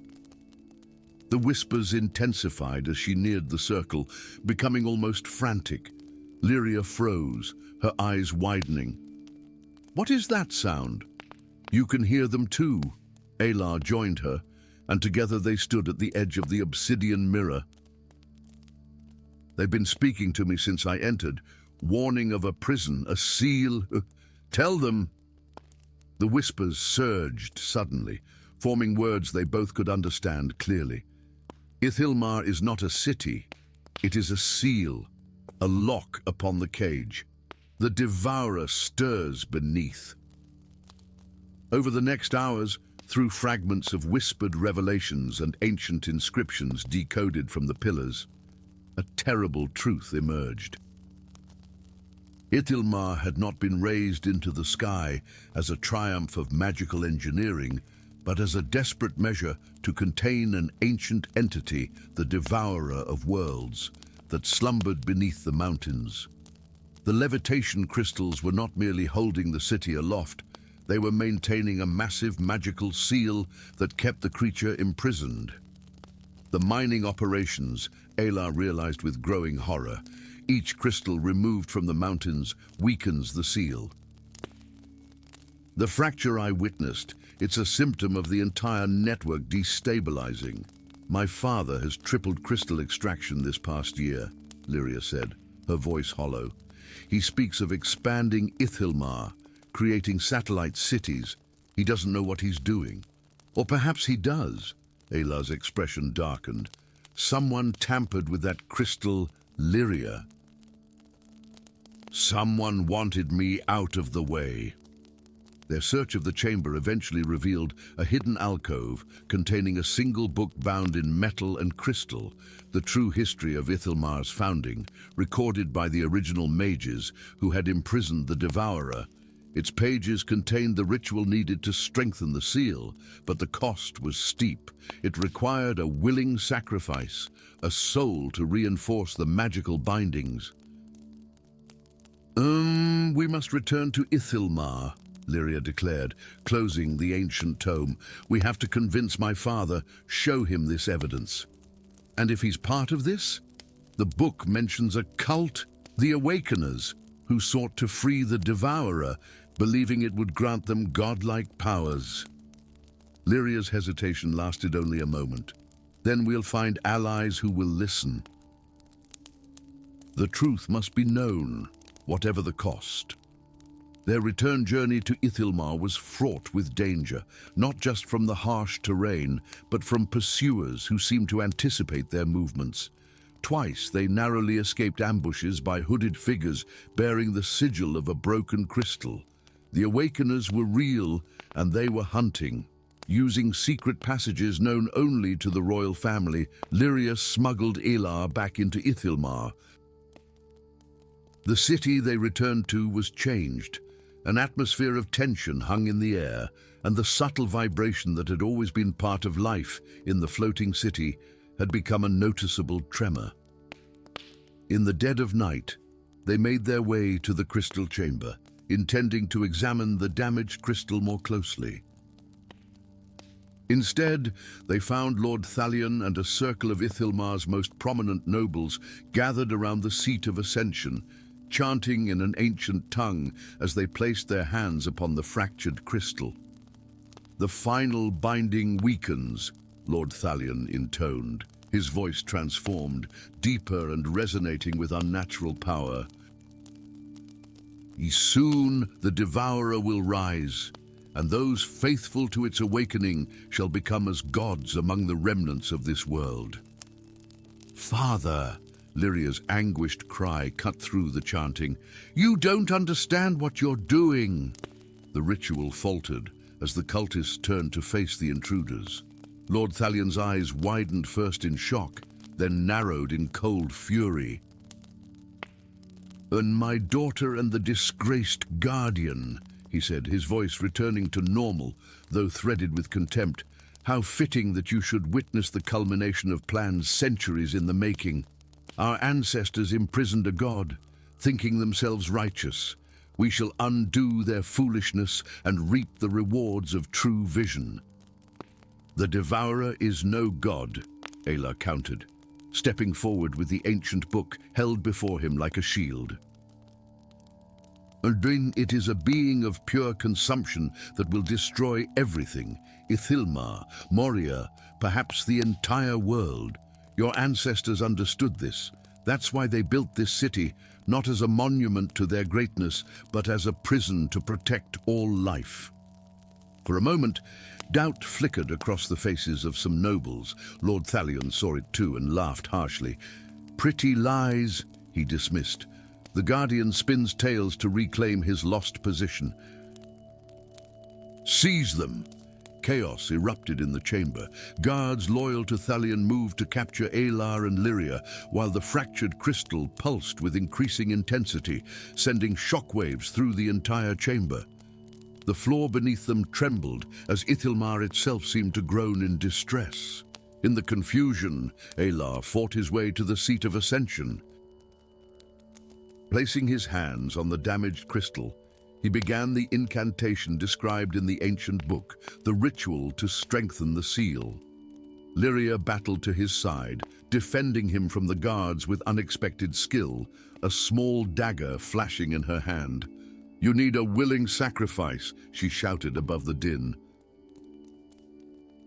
The whispers intensified as she neared the circle, becoming almost frantic. Lyria froze, her eyes widening. "What is that sound?" "You can hear them too." Alar joined her, and together they stood at the edge of the obsidian mirror. "They've been speaking to me since I entered, warning of a prison, a seal. Tell them." The whispers surged suddenly, forming words they both could understand clearly. "Ithilmar is not a city. It is a seal, a lock upon the cage. The devourer stirs beneath." Over the next hours, through fragments of whispered revelations and ancient inscriptions decoded from the pillars, a terrible truth emerged. Ithilmar had not been raised into the sky as a triumph of magical engineering, but as a desperate measure to contain an ancient entity, the devourer of worlds, that slumbered beneath the mountains. The levitation crystals were not merely holding the city aloft, they were maintaining a massive magical seal that kept the creature imprisoned. The mining operations, Ayla realized with growing horror. Each crystal removed from the mountains weakens the seal. The fracture I witnessed, it's a symptom of the entire network destabilizing. My father has tripled crystal extraction this past year, Lyria said, her voice hollow. He speaks of expanding Ithilmar, creating satellite cities. He doesn't know what he's doing. Or perhaps he does. Ayla's expression darkened. Someone tampered with that crystal, Lyria. Someone wanted me out of the way. Their search of the chamber eventually revealed a hidden alcove containing a single book bound in metal and crystal, the true history of Ithilmar's founding, recorded by the original mages who had imprisoned the Devourer. Its pages contained the ritual needed to strengthen the seal, but the cost was steep. It required a willing sacrifice, a soul to reinforce the magical bindings. We must return to Ithilmar, Lyria declared, closing the ancient tome. We have to convince my father, show him this evidence. And if he's part of this? The book mentions a cult, the Awakeners, who sought to free the Devourer, believing it would grant them godlike powers. Lyria's hesitation lasted only a moment. Then we'll find allies who will listen. The truth must be known, whatever the cost. Their return journey to Ithilmar was fraught with danger, not just from the harsh terrain, but from pursuers who seemed to anticipate their movements. Twice they narrowly escaped ambushes by hooded figures bearing the sigil of a broken crystal. The Awakeners were real, and they were hunting. Using secret passages known only to the royal family, Lyria smuggled Elar back into Ithilmar. The city they returned to was changed. An atmosphere of tension hung in the air, and the subtle vibration that had always been part of life in the floating city had become a noticeable tremor. In the dead of night, they made their way to the crystal chamber, intending to examine the damaged crystal more closely. Instead, they found Lord Thalion and a circle of Ithilmar's most prominent nobles gathered around the seat of ascension, chanting in an ancient tongue as they placed their hands upon the fractured crystal. "The final binding weakens," Lord Thalion intoned, his voice transformed, deeper and resonating with unnatural power. "Soon the Devourer will rise, and those faithful to its awakening shall become as gods among the remnants of this world." "Father!" Lyria's anguished cry cut through the chanting. "You don't understand what you're doing!" The ritual faltered as the cultists turned to face the intruders. Lord Thalion's eyes widened first in shock, then narrowed in cold fury. "And my daughter and the disgraced guardian," he said, his voice returning to normal, though threaded with contempt. "How fitting that you should witness the culmination of plans centuries in the making. Our ancestors imprisoned a god, thinking themselves righteous. We shall undo their foolishness and reap the rewards of true vision." "The Devourer is no god," Ayla countered, stepping forward with the ancient book held before him like a shield. "And then it is a being of pure consumption that will destroy everything, Ithilmar, Moria, perhaps the entire world. Your ancestors understood this. That's why they built this city, not as a monument to their greatness, but as a prison to protect all life." For a moment, doubt flickered across the faces of some nobles. Lord Thalion saw it too and laughed harshly. "Pretty lies," he dismissed. "The Guardian spins tales to reclaim his lost position." Seize them! Chaos erupted in the chamber. Guards loyal to Thalion moved to capture Alar and Lyria, while the fractured crystal pulsed with increasing intensity, sending shockwaves through the entire chamber. The floor beneath them trembled as Ithilmar itself seemed to groan in distress. In the confusion, Alar fought his way to the seat of ascension. Placing his hands on the damaged crystal, he began the incantation described in the ancient book, the ritual to strengthen the seal. Lyria battled to his side, defending him from the guards with unexpected skill, a small dagger flashing in her hand. "You need a willing sacrifice," she shouted above the din.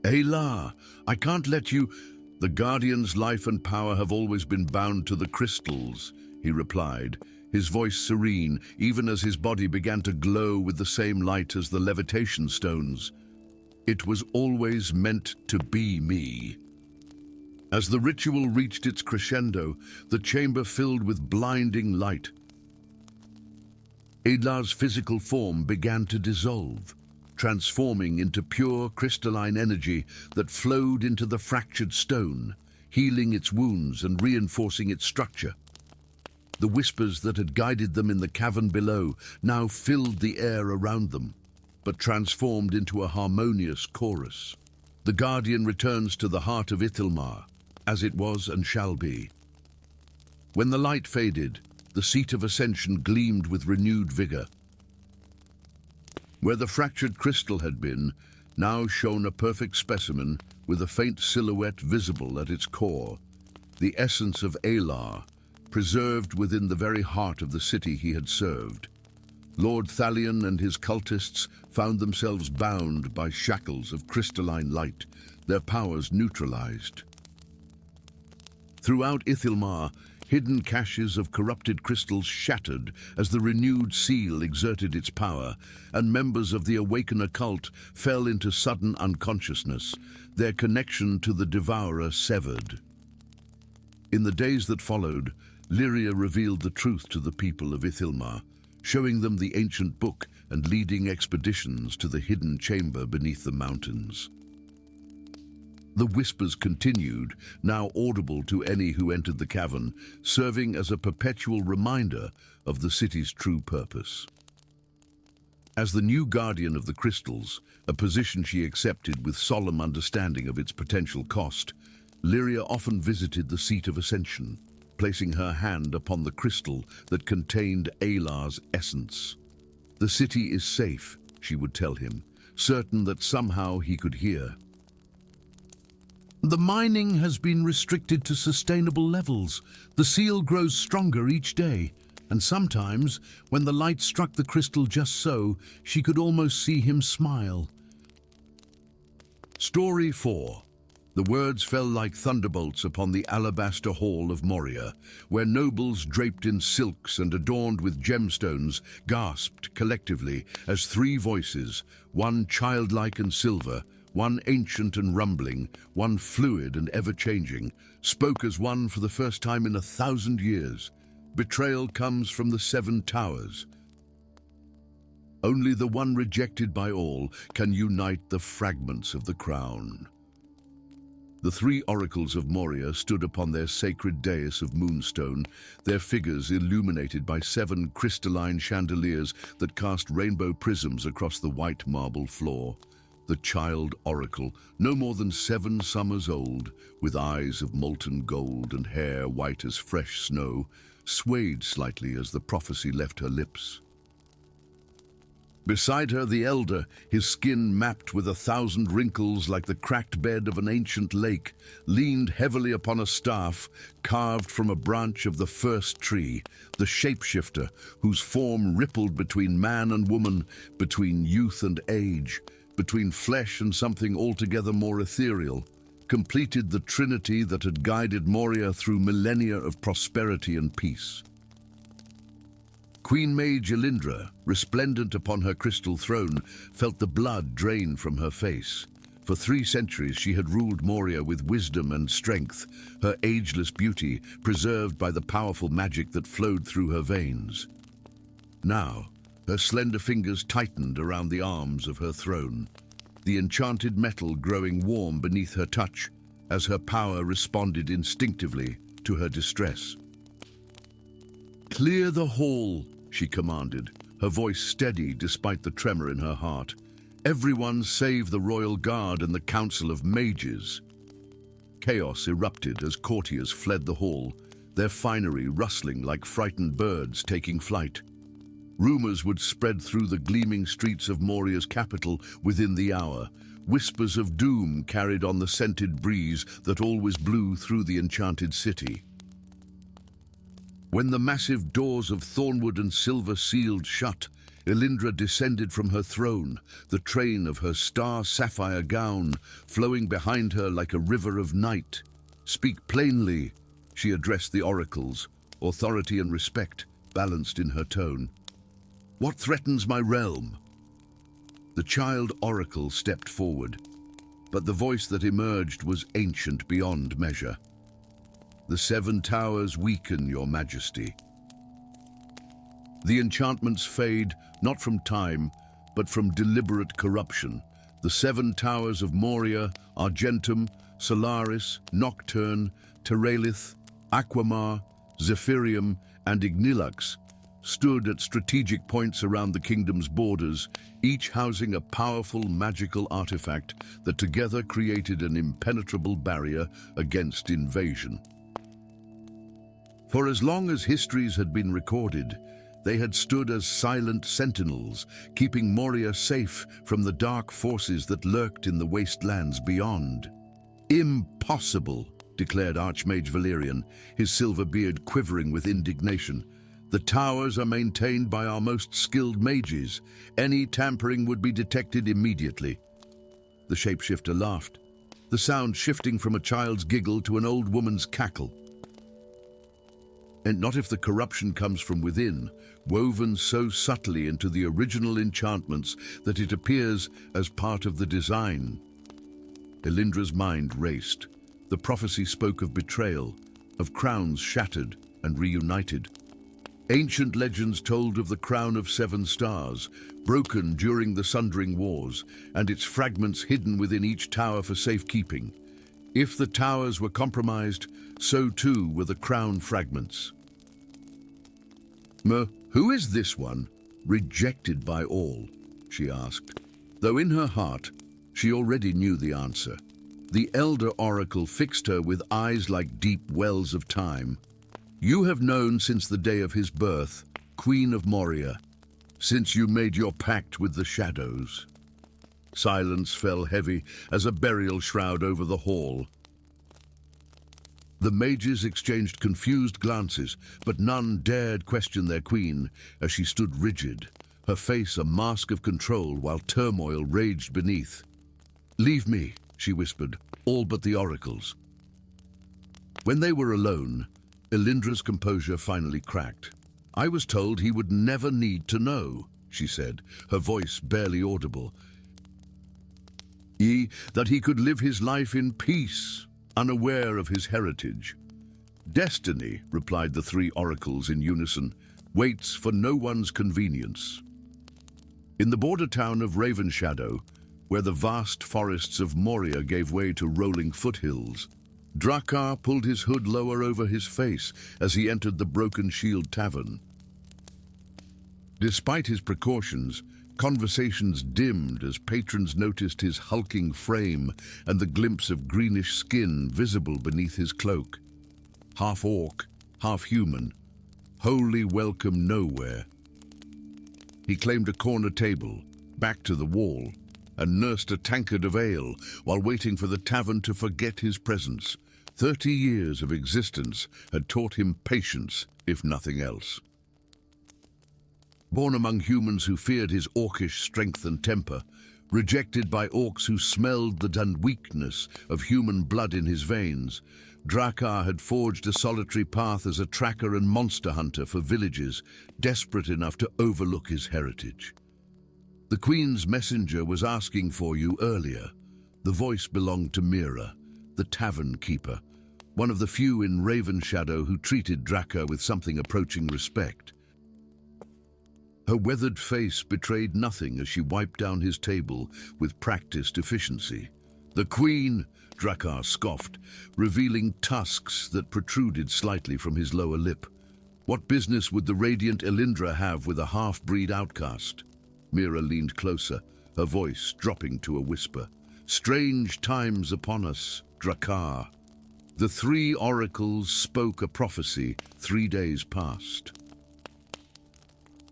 "Alar, I can't let you—" "The Guardian's life and power have always been bound to the crystals," he replied, his voice serene, even as his body began to glow with the same light as the levitation stones. "It was always meant to be me." As the ritual reached its crescendo, the chamber filled with blinding light. Alar's physical form began to dissolve, transforming into pure crystalline energy that flowed into the fractured stone, healing its wounds and reinforcing its structure. The whispers that had guided them in the cavern below now filled the air around them, but transformed into a harmonious chorus. The Guardian returns to the heart of Ithilmar, as it was and shall be. When the light faded, the seat of ascension gleamed with renewed vigor. Where the fractured crystal had been, now shone a perfect specimen with a faint silhouette visible at its core, the essence of Alar, preserved within the very heart of the city he had served. Lord Thalion and his cultists found themselves bound by shackles of crystalline light, their powers neutralized. Throughout Ithilmar, hidden caches of corrupted crystals shattered as the renewed seal exerted its power, and members of the awaken occult fell into sudden unconsciousness, their connection to the devourer severed. In the days that followed, Lyria revealed the truth to the people of Ithilmar, showing them the ancient book and leading expeditions to the hidden chamber beneath the mountains. The whispers continued, now audible to any who entered the cavern, serving as a perpetual reminder of the city's true purpose. As the new guardian of the crystals, a position she accepted with solemn understanding of its potential cost, Lyria often visited the seat of ascension, placing her hand upon the crystal that contained Alar's essence. "The city is safe," she would tell him, certain that somehow he could hear. "The mining has been restricted to sustainable levels. The seal grows stronger each day, and sometimes, when the light struck the crystal just so, she could almost see him smile." Story 4. The words fell like thunderbolts upon the alabaster hall of Moria, where nobles draped in silks and adorned with gemstones gasped collectively as three voices, one childlike and silver, one ancient and rumbling, one fluid and ever-changing, spoke as one for the first time in 1,000 years. "Betrayal comes from the 7 towers. Only the one rejected by all can unite the fragments of the crown." The 3 oracles of Moria stood upon their sacred dais of moonstone, their figures illuminated by 7 crystalline chandeliers that cast rainbow prisms across the white marble floor. The child oracle, no more than 7 summers old, with eyes of molten gold and hair white as fresh snow, swayed slightly as the prophecy left her lips. Beside her, the elder, his skin mapped with 1,000 wrinkles like the cracked bed of an ancient lake, leaned heavily upon a staff carved from a branch of the first tree, the shapeshifter, whose form rippled between man and woman, between youth and age, between flesh and something altogether more ethereal, completed the trinity that had guided Moria through millennia of prosperity and peace. Queen Mage Elindra, resplendent upon her crystal throne, felt the blood drain from her face. For 3 centuries she had ruled Moria with wisdom and strength, her ageless beauty preserved by the powerful magic that flowed through her veins. Now, Her slender fingers tightened around the arms of her throne, the enchanted metal growing warm beneath her touch as her power responded instinctively to her distress. "Clear the hall," she commanded, her voice steady despite the tremor in her heart. "Everyone save the royal guard and the council of mages." Chaos erupted as courtiers fled the hall, their finery rustling like frightened birds taking flight. Rumors would spread through the gleaming streets of Moria's capital within the hour, whispers of doom carried on the scented breeze that always blew through the enchanted city. When the massive doors of thornwood and silver sealed shut, Elindra descended from her throne, the train of her star-sapphire gown flowing behind her like a river of night. "Speak plainly," she addressed the oracles, authority and respect balanced in her tone. "What threatens my realm?" The child oracle stepped forward, but the voice that emerged was ancient beyond measure. "The seven towers weaken, your majesty. The enchantments fade, not from time, but from deliberate corruption. The seven towers of Moria, Argentum, Solaris, Nocturne, Terralith, Aquamar, Zephyrium, and Ignilux stood at strategic points around the kingdom's borders, each housing a powerful magical artifact that together created an impenetrable barrier against invasion. For as long as histories had been recorded, they had stood as silent sentinels, keeping Moria safe from the dark forces that lurked in the wastelands beyond. "Impossible," declared Archmage Valerian, his silver beard quivering with indignation. "The towers are maintained by our most skilled mages. Any tampering would be detected immediately." The shapeshifter laughed, the sound shifting from a child's giggle to an old woman's cackle. "And not if the corruption comes from within, woven so subtly into the original enchantments that it appears as part of the design." Elindra's mind raced. The prophecy spoke of betrayal, of crowns shattered and reunited. Ancient legends told of the crown of 7 stars, broken during the Sundering Wars, and its fragments hidden within each tower for safekeeping. If the towers were compromised, so too were the crown fragments. "Who is this one, rejected by all?" she asked, though in her heart she already knew the answer. The elder oracle fixed her with eyes like deep wells of time. "You have known since the day of his birth, Queen of Moria, since you made your pact with the shadows." Silence fell heavy as a burial shroud over the hall. The mages exchanged confused glances, but none dared question their queen as she stood rigid, her face a mask of control while turmoil raged beneath. "Leave me," she whispered, "all but the oracles." When they were alone, Elindra's composure finally cracked. "I was told he would never need to know," she said, her voice barely audible. "That he could live his life in peace, unaware of his heritage." "Destiny," replied the 3 oracles in unison, "waits for no one's convenience." In the border town of Ravenshadow, where the vast forests of Moria gave way to rolling foothills, Drakkar pulled his hood lower over his face as he entered the Broken Shield Tavern. Despite his precautions, conversations dimmed as patrons noticed his hulking frame and the glimpse of greenish skin visible beneath his cloak. Half-orc, half-human, wholly welcome nowhere. He claimed a corner table, back to the wall, and nursed a tankard of ale while waiting for the tavern to forget his presence. 30 years of existence had taught him patience, if nothing else. Born among humans who feared his orcish strength and temper, rejected by orcs who smelled the weakness of human blood in his veins, Drakkar had forged a solitary path as a tracker and monster hunter for villages desperate enough to overlook his heritage. "The Queen's messenger was asking for you earlier." The voice belonged to Mira, the tavern keeper, one of the few in Ravenshadow who treated Drakkar with something approaching respect. Her weathered face betrayed nothing as she wiped down his table with practiced efficiency. "The Queen," Drakkar scoffed, revealing tusks that protruded slightly from his lower lip. What business would the radiant Elindra have with a half-breed outcast? Mira leaned closer, her voice dropping to a whisper. "Strange times upon us, Drakkar." The three oracles spoke a prophecy 3 days past.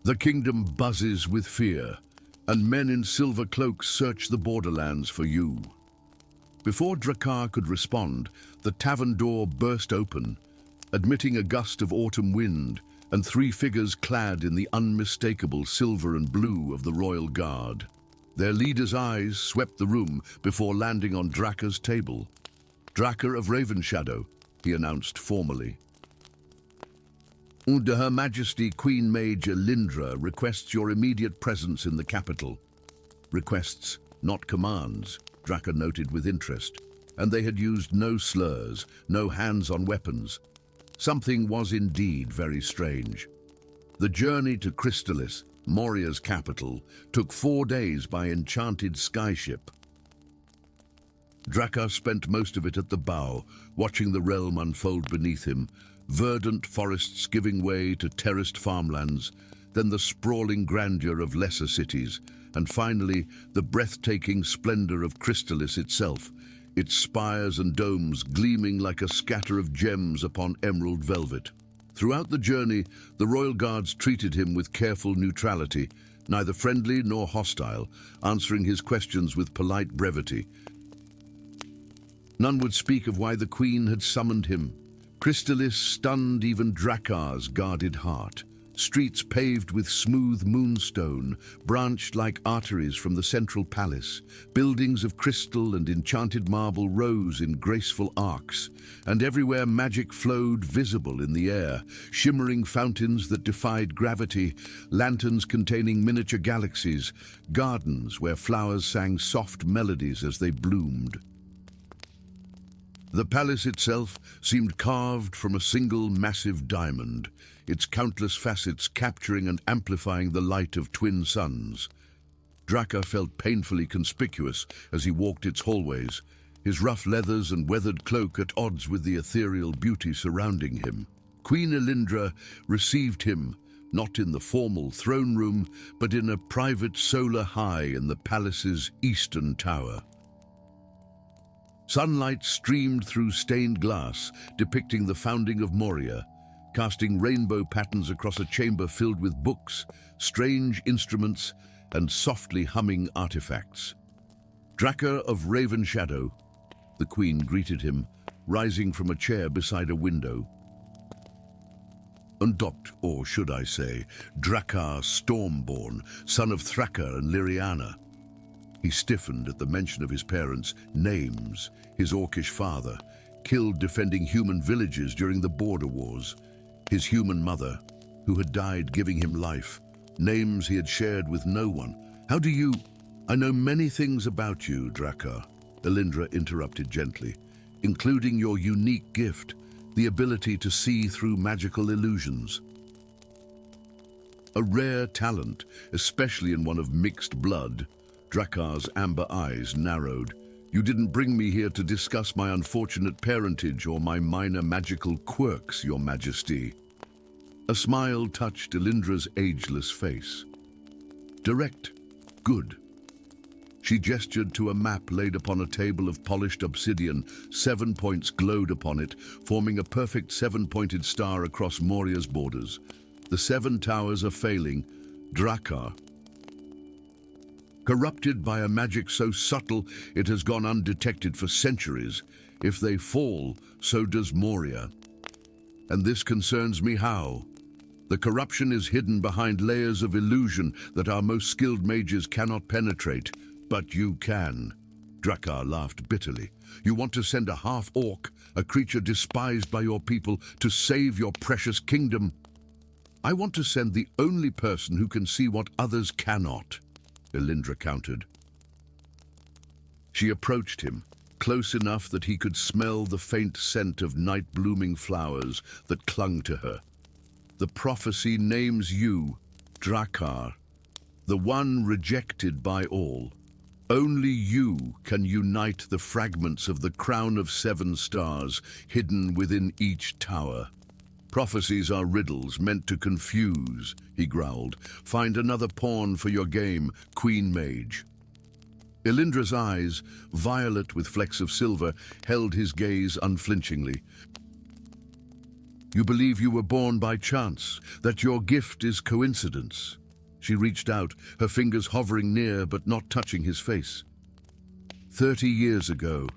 The kingdom buzzes with fear, and men in silver cloaks search the borderlands for you. Before Drakkar could respond, the tavern door burst open, admitting a gust of autumn wind and 3 figures clad in the unmistakable silver and blue of the royal guard. Their leader's eyes swept the room before landing on Drakkar's table. "Drakkar of Ravenshadow," he announced formally. "Her Majesty Queen Mage Elindra requests your immediate presence in the capital." Requests, not commands, Drakkar noted with interest, and they had used no slurs, no hands on weapons. Something was indeed very strange. The journey to Crystallis, Moria's capital, took 4 days by enchanted skyship. Drakkar spent most of it at the bow, watching the realm unfold beneath him, verdant forests giving way to terraced farmlands, then the sprawling grandeur of lesser cities, and finally the breathtaking splendor of Crystallis itself, its spires and domes gleaming like a scatter of gems upon emerald velvet. Throughout the journey, the royal guards treated him with careful neutrality, neither friendly nor hostile, answering his questions with polite brevity. None would speak of why the Queen had summoned him. Crystallis stunned even Drakkar's guarded heart. Streets paved with smooth moonstone, branched like arteries from the central palace. Buildings of crystal and enchanted marble rose in graceful arcs, and everywhere magic flowed visible in the air, shimmering fountains that defied gravity, lanterns containing miniature galaxies, gardens where flowers sang soft melodies as they bloomed. The palace itself seemed carved from a single massive diamond, its countless facets capturing and amplifying the light of twin suns. Drakkar felt painfully conspicuous as he walked its hallways, his rough leathers and weathered cloak at odds with the ethereal beauty surrounding him. Queen Elindra received him, not in the formal throne room, but in a private solar high in the palace's eastern tower. Sunlight streamed through stained glass, depicting the founding of Moria, casting rainbow patterns across a chamber filled with books, strange instruments, and softly humming artifacts. "Drakkar of Ravenshadow," the Queen greeted him, rising from a chair beside a window. "Undopt, or should I say, Drakkar Stormborn, son of Thraka and Liriana." He stiffened at the mention of his parents' names, his orcish father, killed defending human villages during the border wars, his human mother, who had died giving him life, names he had shared with no one. "How do you—" "I know many things about you, Drakkar," Elindra interrupted gently, "including your unique gift, the ability to see through magical illusions. A rare talent, especially in one of mixed blood." Drakkar's amber eyes narrowed. "You didn't bring me here to discuss my unfortunate parentage or my minor magical quirks, Your Majesty." A smile touched Elindra's ageless face. "Direct. Good." She gestured to a map laid upon a table of polished obsidian. 7 points glowed upon it, forming a perfect 7-pointed star across Moria's borders. "The 7 towers are failing. Drakkar, corrupted by a magic so subtle it has gone undetected for centuries. If they fall, so does Moria. And this concerns me how. The corruption is hidden behind layers of illusion that our most skilled mages cannot penetrate. But you can." Drakkar laughed bitterly. "You want to send a half-orc, a creature despised by your people, to save your precious kingdom? I want to send the only person who can see what others cannot," Elindra countered. She approached him, close enough that he could smell the faint scent of night-blooming flowers that clung to her. "The prophecy names you. Drakkar, the one rejected by all. Only you can unite the fragments of the crown of 7 stars hidden within each tower. Prophecies are riddles meant to confuse, he growled. Find another pawn for your game, Queen Mage. Elindra's eyes, violet with flecks of silver, held his gaze unflinchingly. You believe you were born by chance, that your gift is coincidence. She reached out, her fingers hovering near but not touching his face. 30 years ago,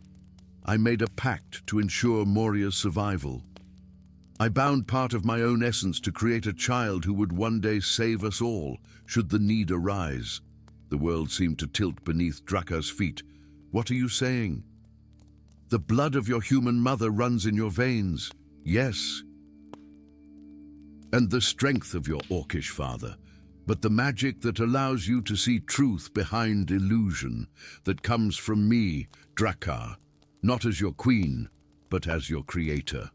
I made a pact to ensure Moria's survival. I bound part of my own essence to create a child who would one day save us all, should the need arise. The world seemed to tilt beneath Drakkar's feet. What are you saying? The blood of your human mother runs in your veins. Yes. And the strength of your orcish father. But the magic that allows you to see truth behind illusion, that comes from me, Drakkar, not as your queen, but as your creator.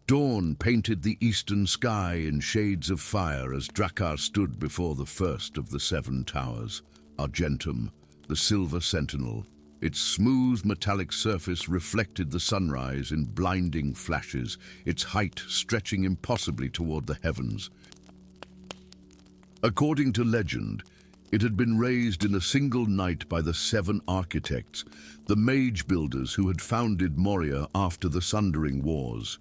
Dawn painted the eastern sky in shades of fire as Drakkar stood before the first of the 7 towers, Argentum, the silver sentinel. Its smooth metallic surface reflected the sunrise in blinding flashes, its height stretching impossibly toward the heavens. According to legend, it had been raised in a single night by the 7 architects, the mage builders who had founded Moria after the Sundering Wars.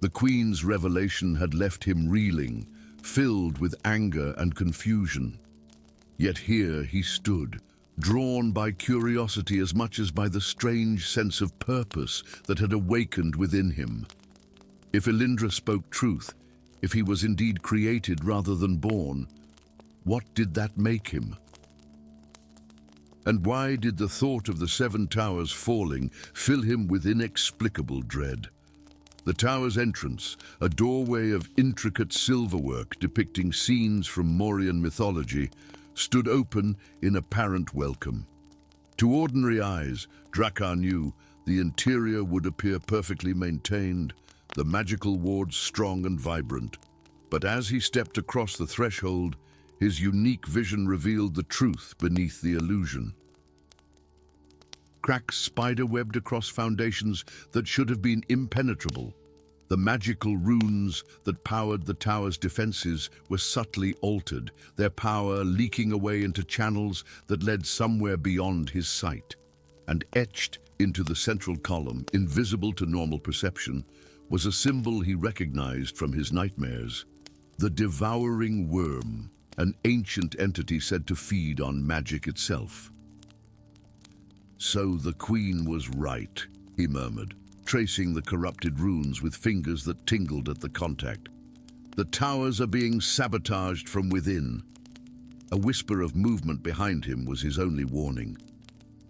The Queen's revelation had left him reeling, filled with anger and confusion. Yet here he stood, drawn by curiosity as much as by the strange sense of purpose that had awakened within him. If Elindra spoke truth, if he was indeed created rather than born, what did that make him? And why did the thought of the 7 towers falling fill him with inexplicable dread? The tower's entrance, a doorway of intricate silverwork depicting scenes from Morian mythology, stood open in apparent welcome. To ordinary eyes, Drakkar knew the interior would appear perfectly maintained, the magical wards strong and vibrant. But as he stepped across the threshold, his unique vision revealed the truth beneath the illusion. Cracks spider-webbed across foundations that should have been impenetrable. The magical runes that powered the tower's defenses were subtly altered, their power leaking away into channels that led somewhere beyond his sight. And etched into the central column, invisible to normal perception, was a symbol he recognized from his nightmares. The devouring worm, an ancient entity said to feed on magic itself. So the Queen was right, he murmured, tracing the corrupted runes with fingers that tingled at the contact. The towers are being sabotaged from within. A whisper of movement behind him was his only warning.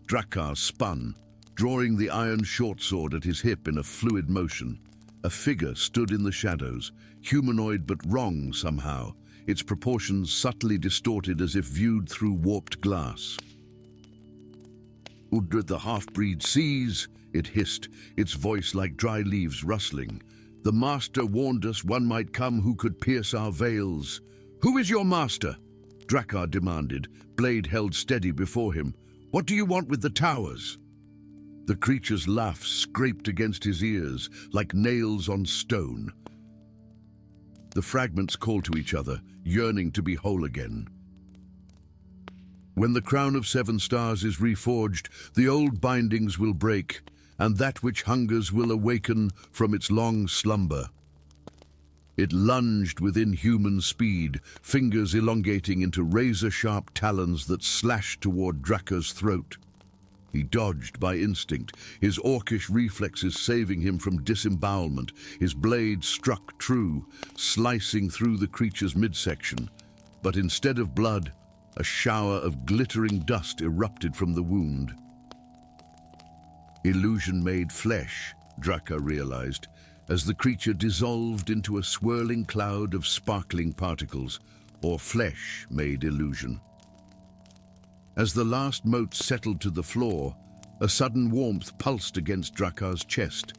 Drakkar spun, drawing the iron short sword at his hip in a fluid motion. A figure stood in the shadows, humanoid but wrong somehow, its proportions subtly distorted as if viewed through warped glass. Uldred the half-breed sees, it hissed, its voice like dry leaves rustling. The master warned us one might come who could pierce our veils. Who is your master? Drakkar demanded, blade held steady before him. What do you want with the towers? The creature's laugh scraped against his ears like nails on stone. The fragments called to each other, yearning to be whole again. When the crown of 7 stars is reforged, the old bindings will break, and that which hungers will awaken from its long slumber. It lunged with inhuman speed, fingers elongating into razor-sharp talons that slashed toward Drakkar's throat. He dodged by instinct, his orcish reflexes saving him from disembowelment. His blade struck true, slicing through the creature's midsection. But instead of blood, a shower of glittering dust erupted from the wound. Illusion-made flesh, Drakkar realized, as the creature dissolved into a swirling cloud of sparkling particles, or flesh-made illusion. As the last mote settled to the floor, a sudden warmth pulsed against Drakkar's chest.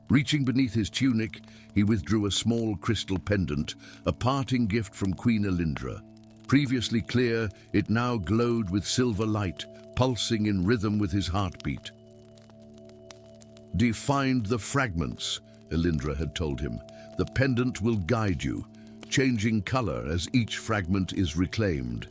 Reaching beneath his tunic, he withdrew a small crystal pendant, a parting gift from Queen Elindra. Previously clear, it now glowed with silver light, pulsing in rhythm with his heartbeat. "Find the fragments," Elindra had told him. "The pendant will guide you, changing color as each fragment is reclaimed."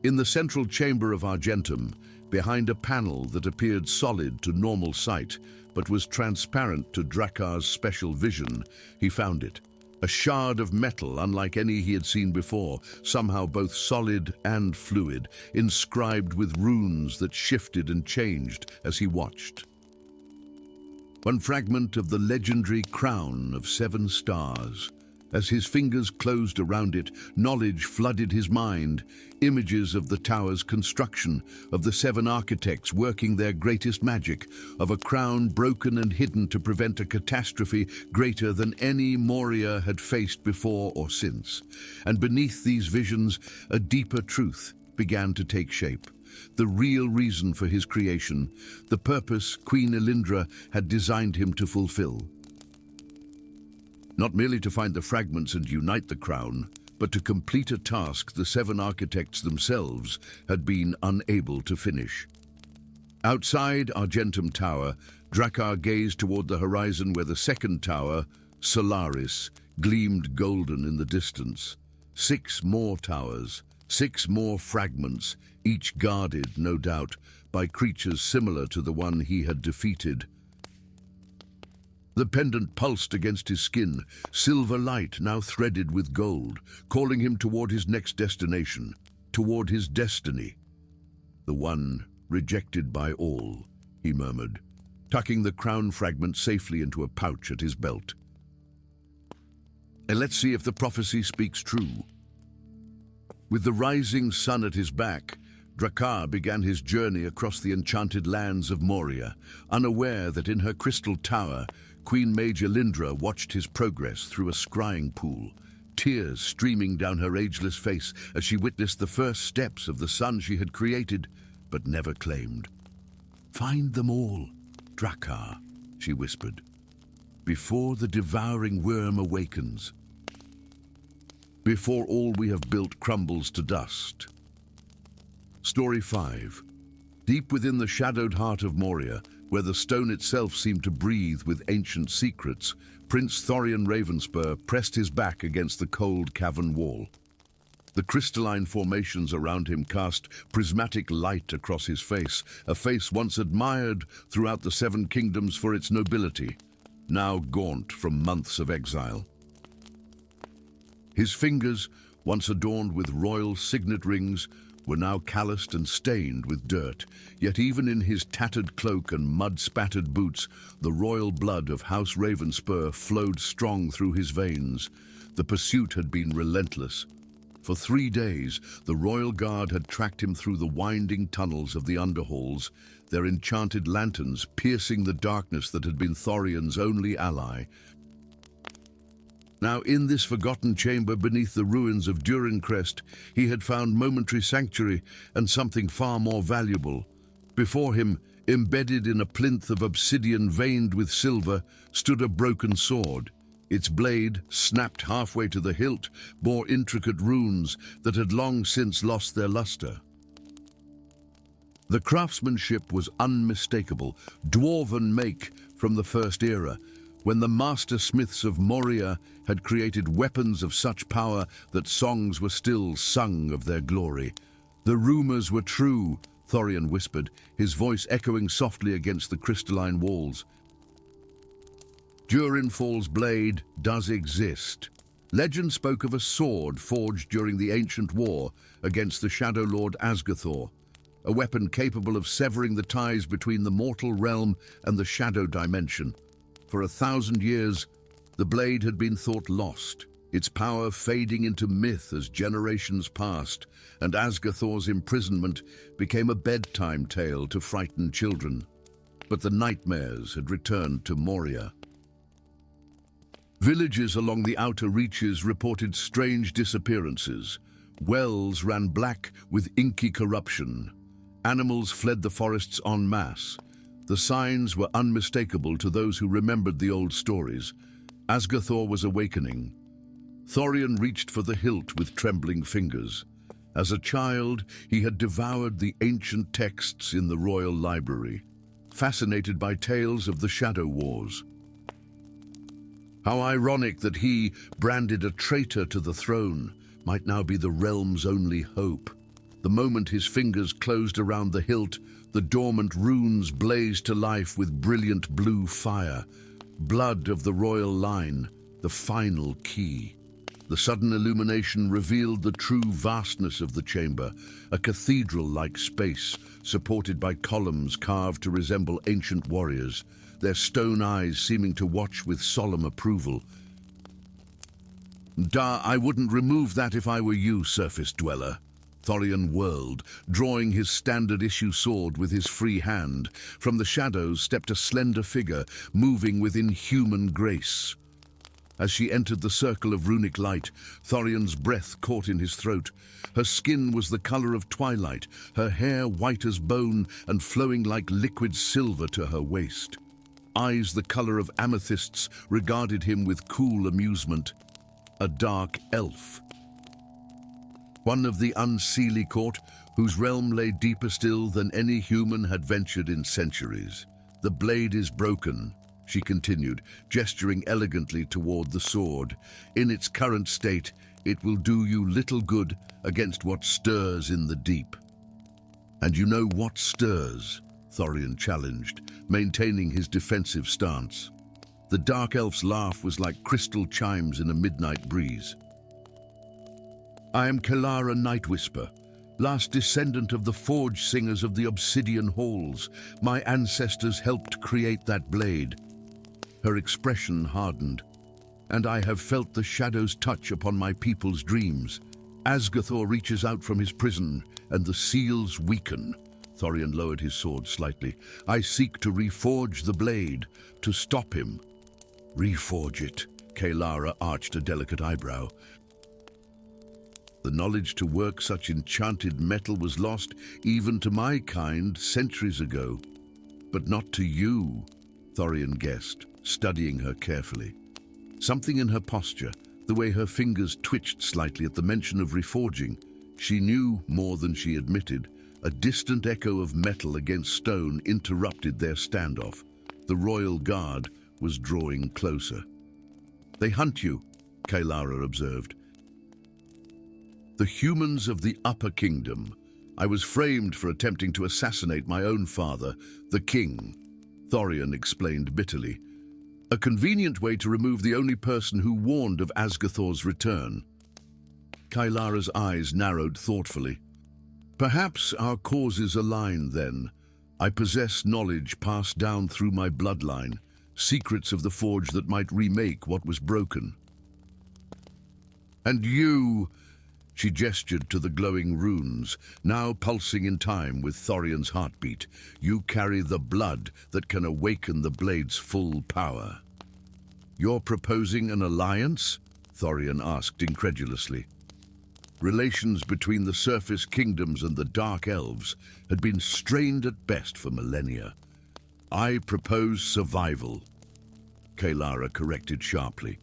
In the central chamber of Argentum, behind a panel that appeared solid to normal sight, but was transparent to Drakar's special vision, he found it. A shard of metal unlike any he had seen before, somehow both solid and fluid, inscribed with runes that shifted and changed as he watched. One fragment of the legendary crown of 7 stars. As his fingers closed around it, knowledge flooded his mind. Images of the tower's construction, of the 7 architects working their greatest magic, of a crown broken and hidden to prevent a catastrophe greater than any Moria had faced before or since. And beneath these visions, a deeper truth began to take shape. The real reason for his creation, the purpose Queen Elindra had designed him to fulfill. Not merely to find the fragments and unite the crown, but to complete a task the 7 architects themselves had been unable to finish. Outside Argentum Tower, Drakar gazed toward the horizon where the second tower, Solaris, gleamed golden in the distance. 6 more towers, 6 more fragments, each guarded, no doubt, by creatures similar to the one he had defeated. The pendant pulsed against his skin, silver light now threaded with gold, calling him toward his next destination, toward his destiny. "The one rejected by all," he murmured, tucking the crown fragment safely into a pouch at his belt. "And let's see if the prophecy speaks true." With the rising sun at his back, Drakar began his journey across the enchanted lands of Moria, unaware that in her crystal tower, Queen Mage Elindra watched his progress through a scrying pool, tears streaming down her ageless face as she witnessed the first steps of the son she had created, but never claimed. "Find them all, Drakar," she whispered, "before the devouring worm awakens. Before all we have built crumbles to dust." Story 5. Deep within the shadowed heart of Moria, where the stone itself seemed to breathe with ancient secrets, Prince Thorian Ravenspur pressed his back against the cold cavern wall. The crystalline formations around him cast prismatic light across his face, a face once admired throughout the 7 kingdoms for its nobility, now gaunt from months of exile. His fingers, once adorned with royal signet rings, were now calloused and stained with dirt, yet even in his tattered cloak and mud-spattered boots, the royal blood of House Ravenspur flowed strong through his veins. The pursuit had been relentless. For 3 days, the royal guard had tracked him through the winding tunnels of the underhalls, their enchanted lanterns piercing the darkness that had been Thorian's only ally. Now, in this forgotten chamber beneath the ruins of Durincrest, he had found momentary sanctuary and something far more valuable. Before him, embedded in a plinth of obsidian veined with silver, stood a broken sword. Its blade, snapped halfway to the hilt, bore intricate runes that had long since lost their luster. The craftsmanship was unmistakable, dwarven make from the First Era, when the master smiths of Moria had created weapons of such power that songs were still sung of their glory. "The rumors were true," Thorian whispered, his voice echoing softly against the crystalline walls. "Durinfall's blade does exist. Legend spoke of a sword forged during the ancient war against the Shadow Lord Asgathor, a weapon capable of severing the ties between the mortal realm and the shadow dimension. For 1,000 years, the blade had been thought lost, its power fading into myth as generations passed, and Asgathor's imprisonment became a bedtime tale to frighten children. But the nightmares had returned to Moria. Villages along the outer reaches reported strange disappearances. Wells ran black with inky corruption. Animals fled the forests en masse. The signs were unmistakable to those who remembered the old stories. Asgathor was awakening. Thorian reached for the hilt with trembling fingers. As a child, he had devoured the ancient texts in the royal library, fascinated by tales of the Shadow Wars. How ironic that he, branded a traitor to the throne, might now be the realm's only hope. The moment his fingers closed around the hilt, the dormant runes blazed to life with brilliant blue fire. Blood of the royal line, the final key. The sudden illumination revealed the true vastness of the chamber, a cathedral-like space, supported by columns carved to resemble ancient warriors, their stone eyes seeming to watch with solemn approval. I wouldn't remove that if I were you, surface dweller. Thorian whirled, drawing his standard-issue sword with his free hand. From the shadows stepped a slender figure, moving with inhuman grace. As she entered the circle of runic light, Thorian's breath caught in his throat. Her skin was the color of twilight, her hair white as bone and flowing like liquid silver to her waist. Eyes the color of amethysts regarded him with cool amusement. A dark elf. One of the unseelie court, whose realm lay deeper still than any human had ventured in centuries. The blade is broken, she continued, gesturing elegantly toward the sword. In its current state, it will do you little good against what stirs in the deep. And you know what stirs? Thorian challenged, maintaining his defensive stance. The dark elf's laugh was like crystal chimes in a midnight breeze. I am Kelara Nightwhisper, last descendant of the forge singers of the Obsidian Halls. My ancestors helped create that blade. Her expression hardened, and I have felt the shadow's touch upon my people's dreams. Asgathor reaches out from his prison, and the seals weaken. Thorian lowered his sword slightly. I seek to reforge the blade, to stop him. Reforge it, Kelara arched a delicate eyebrow. The knowledge to work such enchanted metal was lost even to my kind centuries ago. But not to you, Thorian guessed, studying her carefully. Something in her posture, the way her fingers twitched slightly at the mention of reforging, she knew more than she admitted. A distant echo of metal against stone interrupted their standoff. The royal guard was drawing closer. They hunt you, Kelara observed. The humans of the Upper Kingdom. I was framed for attempting to assassinate my own father, the king, Thorian explained bitterly. A convenient way to remove the only person who warned of Asgathor's return. Kelara's eyes narrowed thoughtfully. Perhaps our causes align then. I possess knowledge passed down through my bloodline, secrets of the forge that might remake what was broken. And you... She gestured to the glowing runes, now pulsing in time with Thorian's heartbeat. You carry the blood that can awaken the blade's full power. You're proposing an alliance? Thorian asked incredulously. Relations between the surface kingdoms and the Dark Elves had been strained at best for millennia. I propose survival, Kelara corrected sharply.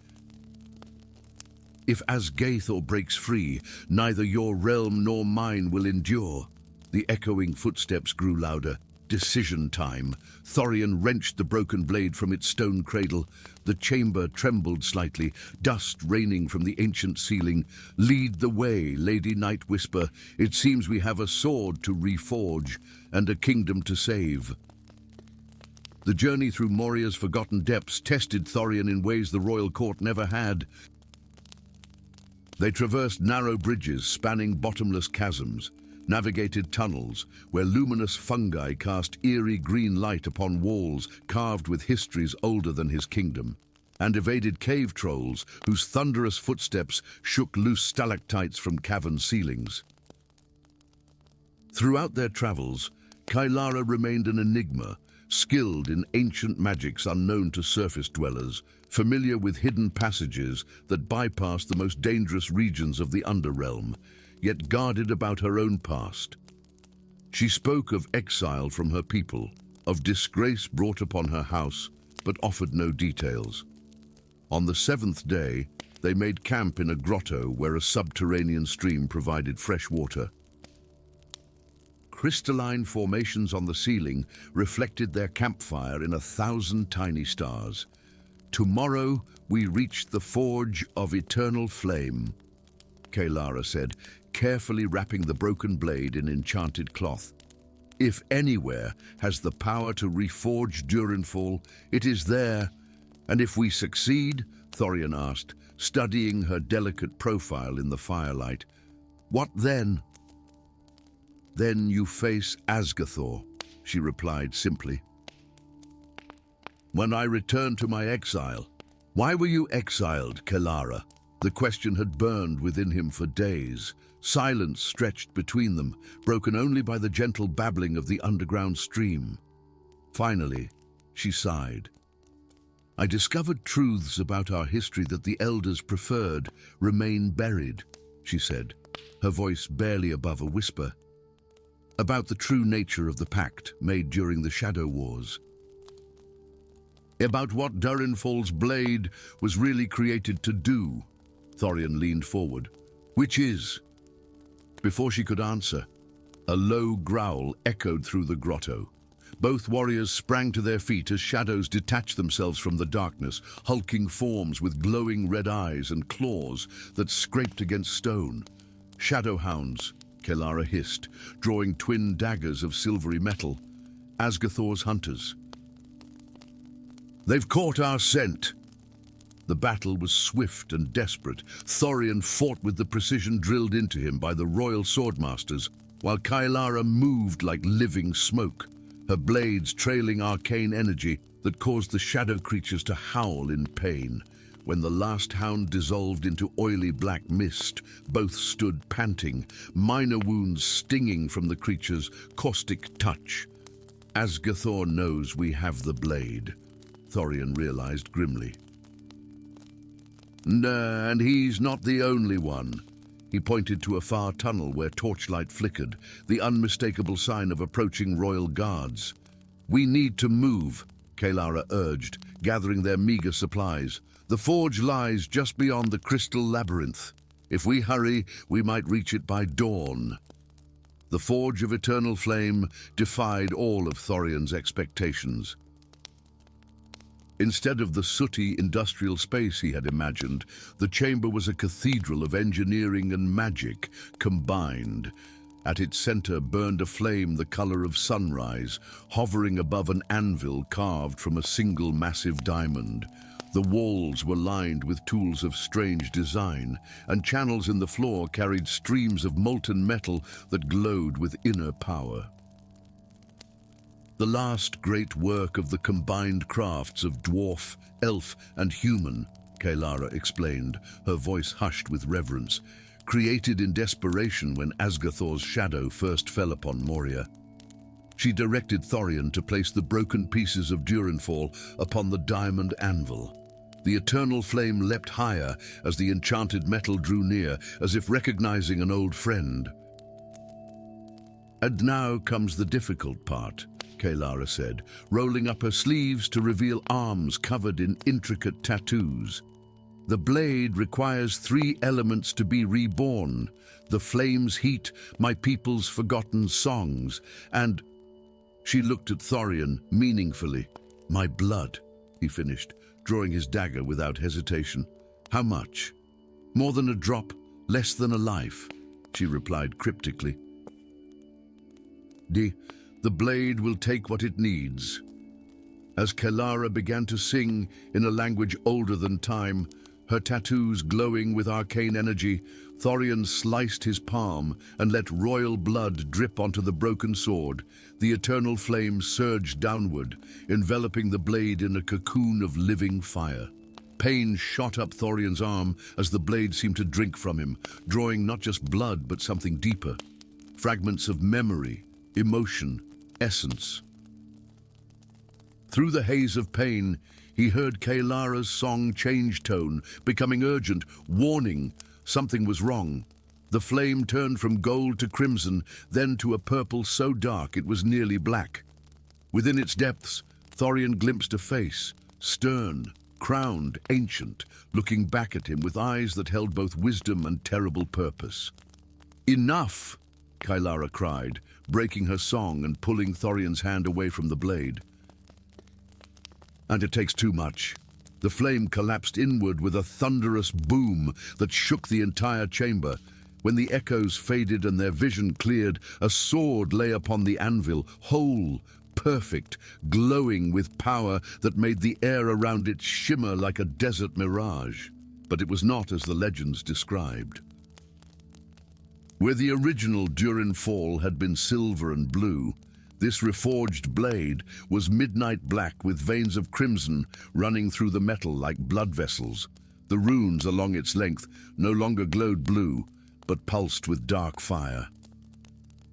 If Asgathor breaks free, neither your realm nor mine will endure. The echoing footsteps grew louder. Decision time. Thorian wrenched the broken blade from its stone cradle. The chamber trembled slightly, dust raining from the ancient ceiling. Lead the way, Lady Nightwhisper. It seems we have a sword to reforge and a kingdom to save. The journey through Moria's forgotten depths tested Thorian in ways the royal court never had. They traversed narrow bridges spanning bottomless chasms, navigated tunnels where luminous fungi cast eerie green light upon walls carved with histories older than his kingdom, and evaded cave trolls whose thunderous footsteps shook loose stalactites from cavern ceilings. Throughout their travels, Kelara remained an enigma, skilled in ancient magics unknown to surface dwellers, familiar with hidden passages that bypassed the most dangerous regions of the Underrealm, yet guarded about her own past. She spoke of exile from her people, of disgrace brought upon her house, but offered no details. On the seventh day, they made camp in a grotto where a subterranean stream provided fresh water. Crystalline formations on the ceiling reflected their campfire in 1,000 tiny stars. "Tomorrow we reach the forge of eternal flame," Kalara said, carefully wrapping the broken blade in enchanted cloth. "If anywhere has the power to reforge Durinfall, it is there. And if we succeed," Thorian asked, studying her delicate profile in the firelight, "what then?" "Then you face Asgathor," she replied simply. "When I return to my exile." "Why were you exiled, Kalara?" The question had burned within him for days. Silence stretched between them, broken only by the gentle babbling of the underground stream. Finally, she sighed. "I discovered truths about our history that the elders preferred remain buried," she said, her voice barely above a whisper. "About the true nature of the pact made during the Shadow Wars. About what Durinfall's blade was really created to do." Thorian leaned forward. "Which is?" Before she could answer, a low growl echoed through the grotto. Both warriors sprang to their feet as shadows detached themselves from the darkness, hulking forms with glowing red eyes and claws that scraped against stone. "Shadow hounds," Kalara hissed, drawing twin daggers of silvery metal. "Asgathor's hunters. They've caught our scent." The battle was swift and desperate. Thorian fought with the precision drilled into him by the royal swordmasters, while Kalara moved like living smoke, her blades trailing arcane energy that caused the shadow creatures to howl in pain. When the last hound dissolved into oily black mist, both stood panting, minor wounds stinging from the creature's caustic touch. "Asgathor knows we have the blade," Thorian realized grimly. "Nah, and he's not the only one." He pointed to a far tunnel where torchlight flickered, the unmistakable sign of approaching royal guards. "We need to move," Kalara urged, gathering their meager supplies. "The forge lies just beyond the crystal labyrinth. If we hurry, we might reach it by dawn." The forge of eternal flame defied all of Thorian's expectations. Instead of the sooty industrial space he had imagined, the chamber was a cathedral of engineering and magic combined. At its center burned a flame the color of sunrise, hovering above an anvil carved from a single massive diamond. The walls were lined with tools of strange design, and channels in the floor carried streams of molten metal that glowed with inner power. "The last great work of the combined crafts of dwarf, elf, and human," Kalara explained, her voice hushed with reverence, "created in desperation when Asgathor's shadow first fell upon Moria." She directed Thorian to place the broken pieces of Durinfall upon the diamond anvil. The eternal flame leapt higher as the enchanted metal drew near, as if recognizing an old friend. "And now comes the difficult part," Kalara said, rolling up her sleeves to reveal arms covered in intricate tattoos. "The blade requires 3 elements to be reborn: the flame's heat, my people's forgotten songs, and—" She looked at Thorian meaningfully. "My blood," he finished, drawing his dagger without hesitation. "How much?" "More than a drop, less than a life," she replied cryptically. The blade will take what it needs." As Kalara began to sing in a language older than time, her tattoos glowing with arcane energy, Thorian sliced his palm and let royal blood drip onto the broken sword. The eternal flame surged downward, enveloping the blade in a cocoon of living fire. Pain shot up Thorian's arm as the blade seemed to drink from him, drawing not just blood but something deeper. Fragments of memory, emotion, essence. Through the haze of pain, he heard Kalara's song change tone, becoming urgent, warning something was wrong. The flame turned from gold to crimson, then to a purple so dark it was nearly black. Within its depths, Thorian glimpsed a face, stern, crowned, ancient, looking back at him with eyes that held both wisdom and terrible purpose. "Enough!" Kylara cried, breaking her song and pulling Thorian's hand away from the blade. And it takes too much. The flame collapsed inward with a thunderous boom that shook the entire chamber. When the echoes faded and their vision cleared, a sword lay upon the anvil, whole, perfect, glowing with power that made the air around it shimmer like a desert mirage. But it was not as the legends described. Where the original Durin Fall had been silver and blue, this reforged blade was midnight black with veins of crimson running through the metal like blood vessels. The runes along its length no longer glowed blue, but pulsed with dark fire.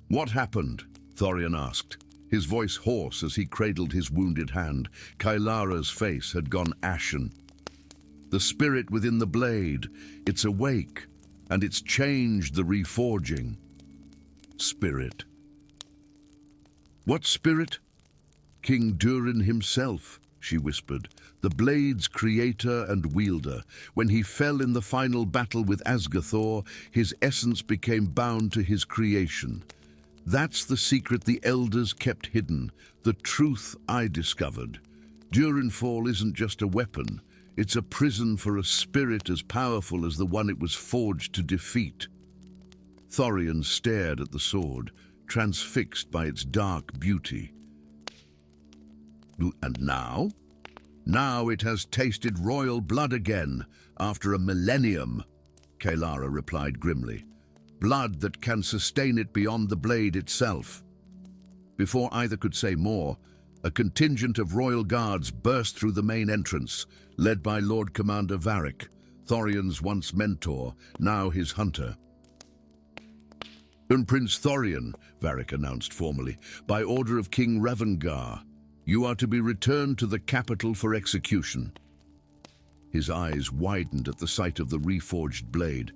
"What happened?" Thorian asked, his voice hoarse as he cradled his wounded hand. Kylara's face had gone ashen. "The spirit within the blade, it's awake, and it's changed the reforging." "Spirit? What spirit?" "King Durin himself," she whispered, "the blade's creator and wielder. When he fell in the final battle with Asgathor, his essence became bound to his creation. That's the secret the elders kept hidden, the truth I discovered. Durin Fall isn't just a weapon, it's a prison for a spirit as powerful as the one it was forged to defeat." Thorian stared at the sword, transfixed by its dark beauty. "And now? Now it has tasted royal blood again, after a millennium," Kylara replied grimly. "Blood that can sustain it beyond the blade itself." Before either could say more, a contingent of royal guards burst through the main entrance, led by Lord Commander Varric, Thorian's once mentor, now his hunter. "And Prince Thorian," Varric announced formally, "by order of King Ravengard, you are to be returned to the capital for execution." His eyes widened at the sight of the reforged blade.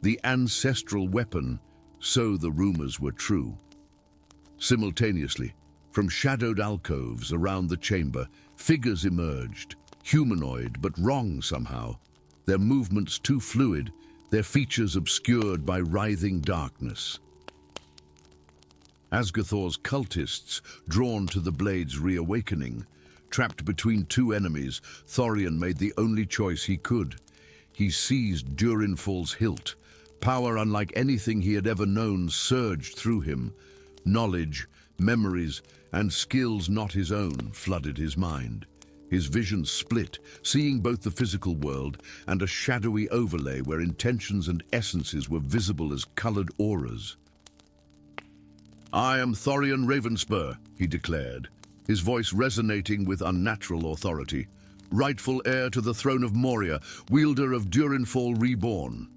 The ancestral weapon, so the rumors were true. Simultaneously, from shadowed alcoves around the chamber, figures emerged, humanoid but wrong somehow, their movements too fluid, their features obscured by writhing darkness. Asgathor's cultists, drawn to the blade's reawakening. Trapped between two enemies, Thorian made the only choice he could. He seized Durin Fall's hilt. Power unlike anything he had ever known surged through him. Knowledge, memories, and skills not his own flooded his mind. His vision split, seeing both the physical world and a shadowy overlay where intentions and essences were visible as colored auras. "I am Thorian Ravenspur," he declared, his voice resonating with unnatural authority. "Rightful heir to the throne of Moria, wielder of Durin Fall reborn."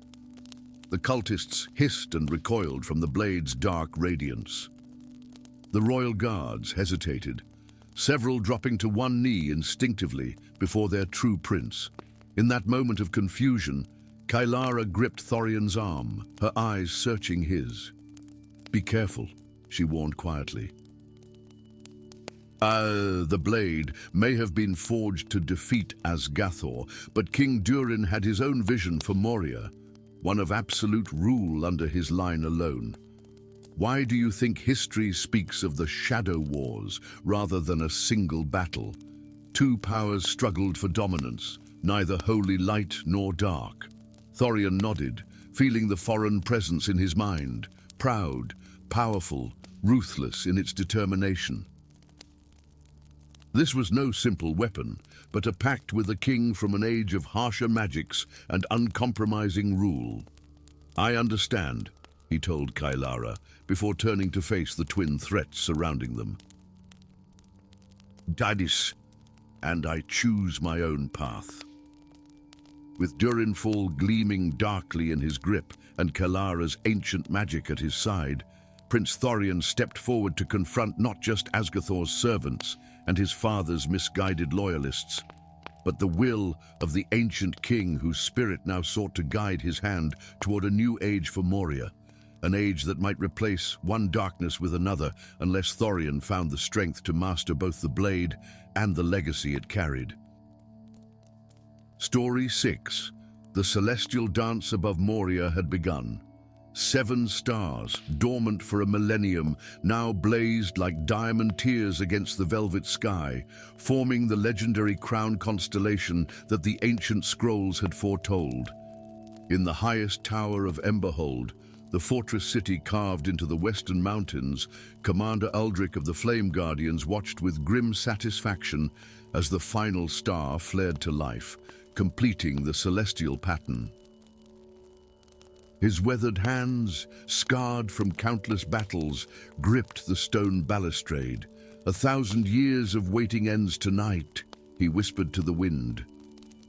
The cultists hissed and recoiled from the blade's dark radiance. The royal guards hesitated, several dropping to one knee instinctively before their true prince. In that moment of confusion, Kylara gripped Thorian's arm, her eyes searching his. "Be careful," she warned quietly. The blade may have been forged to defeat Asgathor, but King Durin had his own vision for Moria, one of absolute rule under his line alone. Why do you think history speaks of the Shadow Wars rather than a single battle? Two powers struggled for dominance, neither wholly light nor dark. Thorian nodded, feeling the foreign presence in his mind, proud, powerful, ruthless in its determination. This was no simple weapon, but a pact with a king from an age of harsher magics and uncompromising rule. "I understand," he told Kylara, before turning to face the twin threats surrounding them. "Dadis, and I choose my own path." With Durin Fall gleaming darkly in his grip and Kylara's ancient magic at his side, Prince Thorian stepped forward to confront not just Asgathor's servants and his father's misguided loyalists, but the will of the ancient king whose spirit now sought to guide his hand toward a new age for Moria, an age that might replace one darkness with another unless Thorian found the strength to master both the blade and the legacy it carried. Story 6. The celestial dance above Moria had begun. 7 stars, dormant for a millennium, now blazed like diamond tears against the velvet sky, forming the legendary crown constellation that the ancient scrolls had foretold. In the highest tower of Emberhold, the fortress city carved into the western mountains, Commander Uldric of the Flame Guardians watched with grim satisfaction as the final star flared to life, completing the celestial pattern. His weathered hands, scarred from countless battles, gripped the stone balustrade. 1,000 years of waiting ends tonight, he whispered to the wind.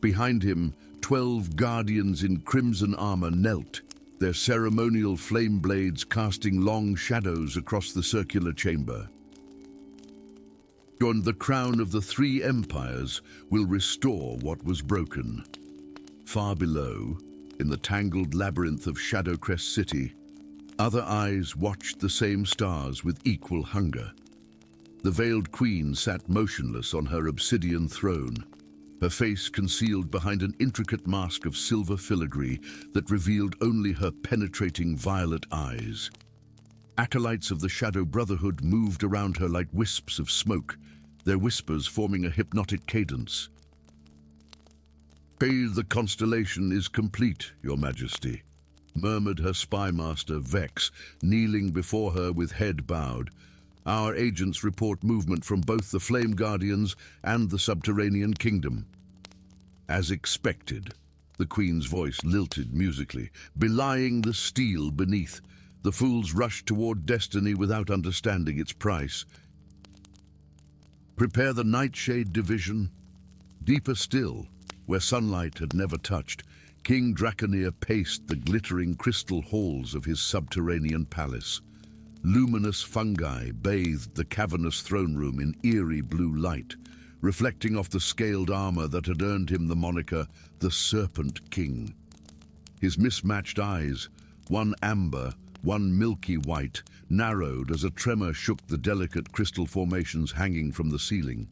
Behind him, 12 guardians in crimson armor knelt, their ceremonial flame blades casting long shadows across the circular chamber. The crown of the 3 empires will restore what was broken. Far below, in the tangled labyrinth of Shadowcrest City, other eyes watched the same stars with equal hunger. The veiled queen sat motionless on her obsidian throne, her face concealed behind an intricate mask of silver filigree that revealed only her penetrating violet eyes. Acolytes of the Shadow Brotherhood moved around her like wisps of smoke, their whispers forming a hypnotic cadence. "The constellation is complete, Your Majesty," murmured her spy master, Vex, kneeling before her with head bowed. "Our agents report movement from both the Flame Guardians and the Subterranean Kingdom." As expected, the Queen's voice lilted musically, belying the steel beneath. The fools rushed toward destiny without understanding its price. Prepare the Nightshade Division. Deeper still, where sunlight had never touched, King Draconir paced the glittering crystal halls of his subterranean palace. Luminous fungi bathed the cavernous throne room in eerie blue light, reflecting off the scaled armor that had earned him the moniker the Serpent King. His mismatched eyes, one amber, one milky white, narrowed as a tremor shook the delicate crystal formations hanging from the ceiling.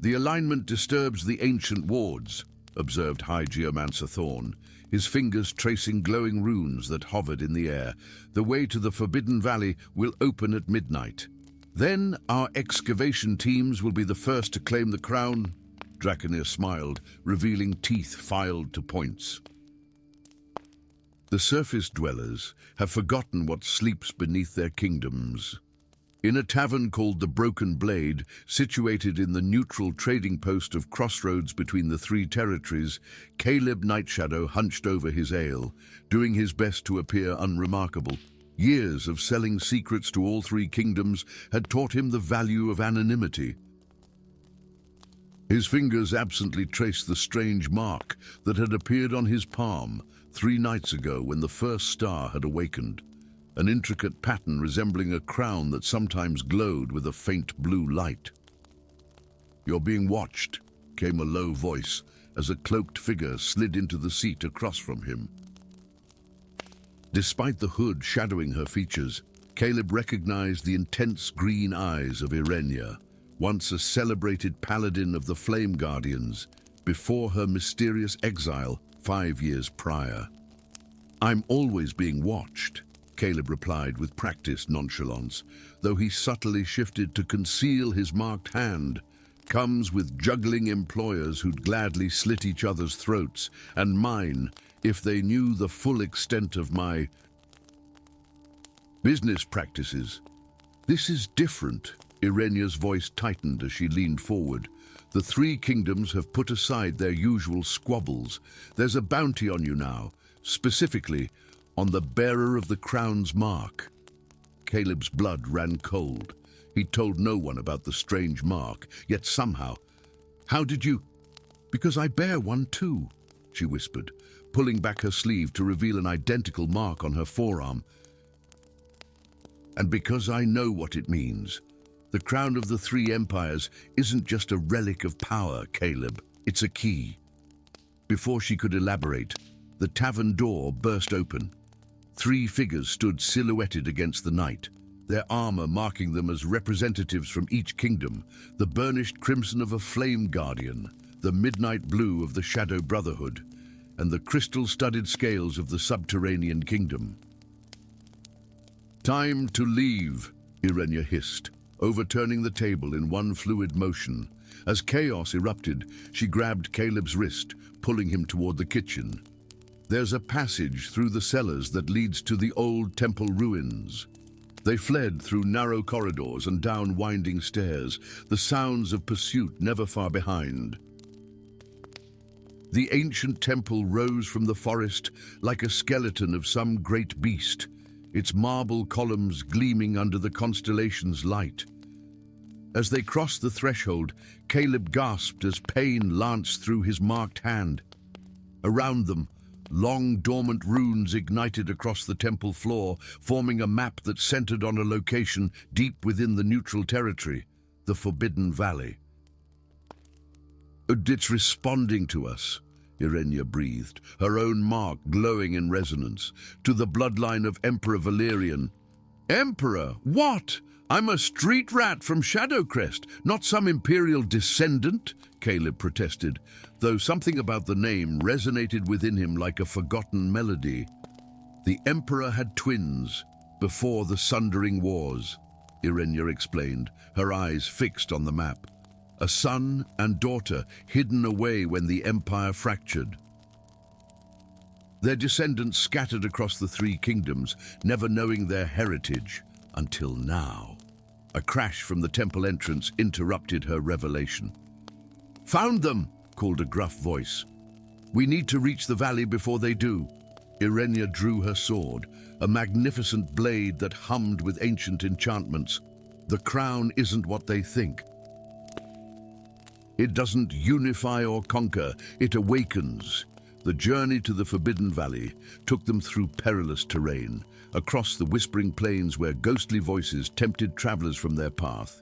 "The alignment disturbs the ancient wards," observed High Geomancer Thorn, his fingers tracing glowing runes that hovered in the air. "The way to the Forbidden Valley will open at midnight. Then our excavation teams will be the first to claim the crown." Draconir smiled, revealing teeth filed to points. "The surface dwellers have forgotten what sleeps beneath their kingdoms." In a tavern called the Broken Blade, situated in the neutral trading post of crossroads between the 3 territories, Caleb Nightshadow hunched over his ale, doing his best to appear unremarkable. Years of selling secrets to all 3 kingdoms had taught him the value of anonymity. His fingers absently traced the strange mark that had appeared on his palm 3 nights ago when the first star had awakened. An intricate pattern resembling a crown that sometimes glowed with a faint blue light. "You're being watched," came a low voice as a cloaked figure slid into the seat across from him. Despite the hood shadowing her features, Caleb recognized the intense green eyes of Irenia, once a celebrated paladin of the Flame Guardians, before her mysterious exile 5 years prior. "I'm always being watched," Caleb replied with practiced nonchalance, though he subtly shifted to conceal his marked hand. "Comes with juggling employers who'd gladly slit each other's throats, and mine, if they knew the full extent of my business practices." "This is different," Irenia's voice tightened as she leaned forward. "The 3 kingdoms have put aside their usual squabbles. There's a bounty on you now, specifically on the bearer of the crown's mark." Caleb's blood ran cold. He told no one about the strange mark, yet somehow... "How did you—" "Because I bear one too," she whispered, pulling back her sleeve to reveal an identical mark on her forearm. "And because I know what it means. The crown of the 3 empires isn't just a relic of power, Caleb. It's a key." Before she could elaborate, the tavern door burst open. Three figures stood silhouetted against the night, their armor marking them as representatives from each kingdom: the burnished crimson of a flame guardian, the midnight blue of the Shadow Brotherhood, and the crystal-studded scales of the subterranean kingdom. "Time to leave," Irenia hissed, overturning the table in one fluid motion. As chaos erupted, she grabbed Caleb's wrist, pulling him toward the kitchen. "There's a passage through the cellars that leads to the old temple ruins." They fled through narrow corridors and down winding stairs, the sounds of pursuit never far behind. The ancient temple rose from the forest like a skeleton of some great beast, its marble columns gleaming under the constellation's light. As they crossed the threshold, Caleb gasped as pain lanced through his marked hand. Around them, long dormant runes ignited across the temple floor, forming a map that centered on a location deep within the neutral territory, the Forbidden Valley. "It's responding to us," Irenia breathed, her own mark glowing in resonance, "to the bloodline of Emperor Valerian." "Emperor? What? I'm a street rat from Shadowcrest, not some imperial descendant," Caleb protested, though something about the name resonated within him like a forgotten melody. "The Emperor had twins before the Sundering Wars," Irenia explained, her eyes fixed on the map. "A son and daughter hidden away when the Empire fractured. Their descendants scattered across the three kingdoms, never knowing their heritage until now." A crash from the temple entrance interrupted her revelation. "Found them!" called a gruff voice. "We need to reach the valley before they do." Irenia drew her sword, a magnificent blade that hummed with ancient enchantments. "The crown isn't what they think. It doesn't unify or conquer, it awakens." The journey to the Forbidden Valley took them through perilous terrain, across the whispering plains where ghostly voices tempted travelers from their path,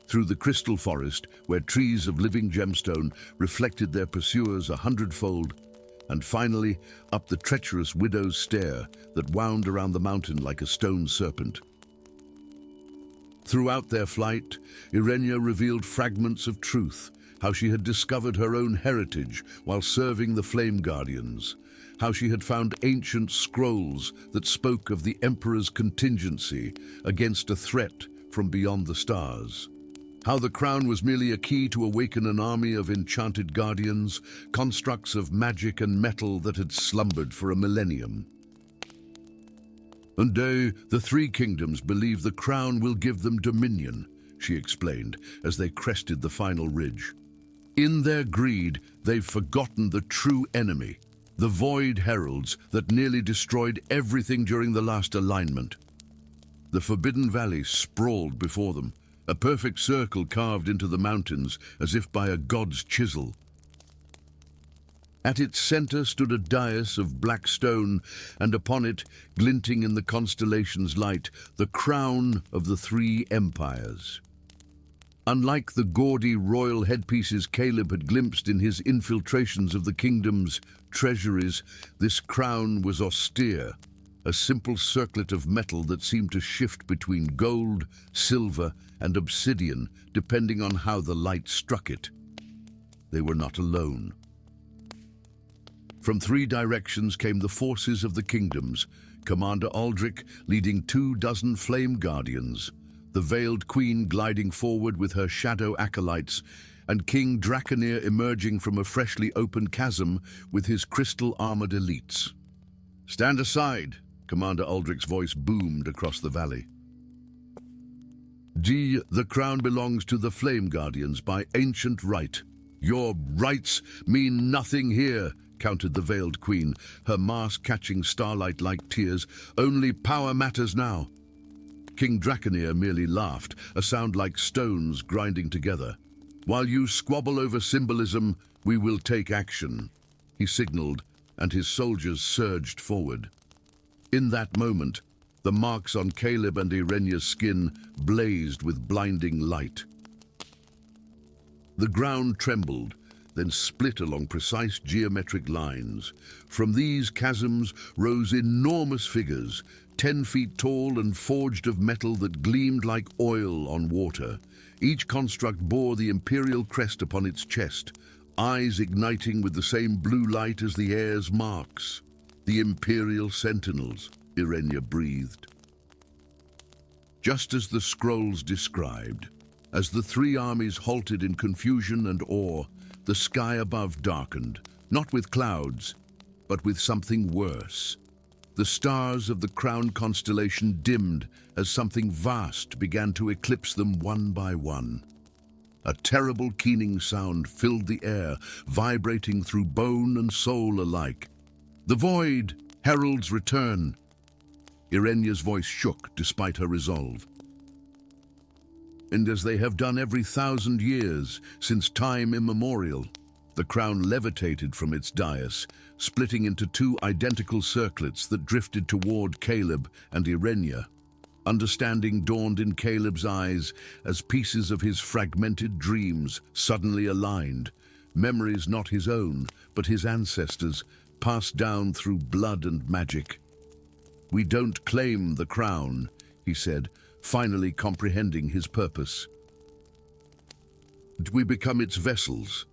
through the crystal forest where trees of living gemstone reflected their pursuers 100-fold, and finally up the treacherous widow's stair that wound around the mountain like a stone serpent. Throughout their flight, Irenia revealed fragments of truth: how she had discovered her own heritage while serving the Flame Guardians, how she had found ancient scrolls that spoke of the Emperor's contingency against a threat from beyond the stars, how the crown was merely a key to awaken an army of enchanted guardians, constructs of magic and metal that had slumbered for a millennium. "And the three kingdoms believe the crown will give them dominion," she explained as they crested the final ridge. "In their greed, they've forgotten the true enemy, the Void Heralds that nearly destroyed everything during the last alignment." The Forbidden Valley sprawled before them, a perfect circle carved into the mountains as if by a god's chisel. At its center stood a dais of black stone, and upon it, glinting in the constellation's light, the crown of the three empires. Unlike the gaudy royal headpieces Caleb had glimpsed in his infiltrations of the kingdom's treasuries, this crown was austere, a simple circlet of metal that seemed to shift between gold, silver, and obsidian, depending on how the light struck it. They were not alone. From three directions came the forces of the kingdoms, Commander Aldrich leading 24 flame guardians, the Veiled Queen gliding forward with her shadow acolytes, and King Draconir emerging from a freshly opened chasm with his crystal-armored elites. "Stand aside," Commander Aldrich's voice boomed across the valley. "The crown belongs to the Flame Guardians by ancient right. Your rights mean nothing here," countered the Veiled Queen, her mask catching starlight like tears. "Only power matters now." King Draconir merely laughed, a sound like stones grinding together. "While you squabble over symbolism, we will take action," he signaled, and his soldiers surged forward. In that moment, the marks on Caleb and Irenia's skin blazed with blinding light. The ground trembled, then split along precise geometric lines. From these chasms rose enormous figures, 10 feet tall and forged of metal that gleamed like oil on water. Each construct bore the imperial crest upon its chest, eyes igniting with the same blue light as the air's marks. The imperial sentinels, Irenia breathed. Just as the scrolls described, as the three armies halted in confusion and awe, the sky above darkened, not with clouds, but with something worse. The stars of the crown constellation dimmed as something vast began to eclipse them one by one. A terrible keening sound filled the air, vibrating through bone and soul alike. "The void heralds return." Irenia's voice shook despite her resolve. And as they have done every 1,000 years, since time immemorial, the crown levitated from its dais, splitting into two identical circlets that drifted toward Caleb and Irenia. Understanding dawned in Caleb's eyes as pieces of his fragmented dreams suddenly aligned, memories not his own, but his ancestors', passed down through blood and magic. "We don't claim the crown," he said, finally comprehending his purpose. "We become its vessels."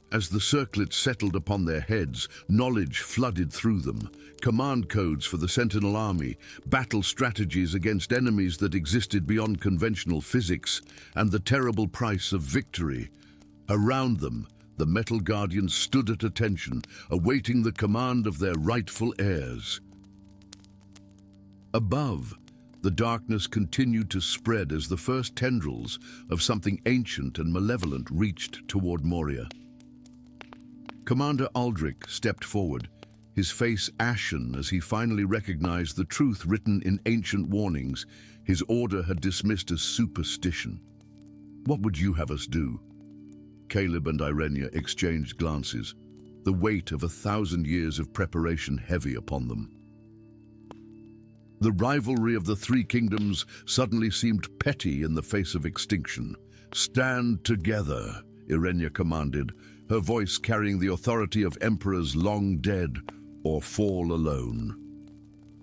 As the circlets settled upon their heads, knowledge flooded through them. Command codes for the Sentinel Army, battle strategies against enemies that existed beyond conventional physics, and the terrible price of victory. Around them, the Metal Guardians stood at attention, awaiting the command of their rightful heirs. Above, the darkness continued to spread as the first tendrils of something ancient and malevolent reached toward Moria. Commander Aldrich stepped forward, his face ashen as he finally recognized the truth written in ancient warnings his order had dismissed as superstition. "What would you have us do?" Caleb and Irenia exchanged glances, the weight of 1,000 years of preparation heavy upon them. The rivalry of the three kingdoms suddenly seemed petty in the face of extinction. "Stand together," Irenia commanded, her voice carrying the authority of emperors long dead, or fall alone.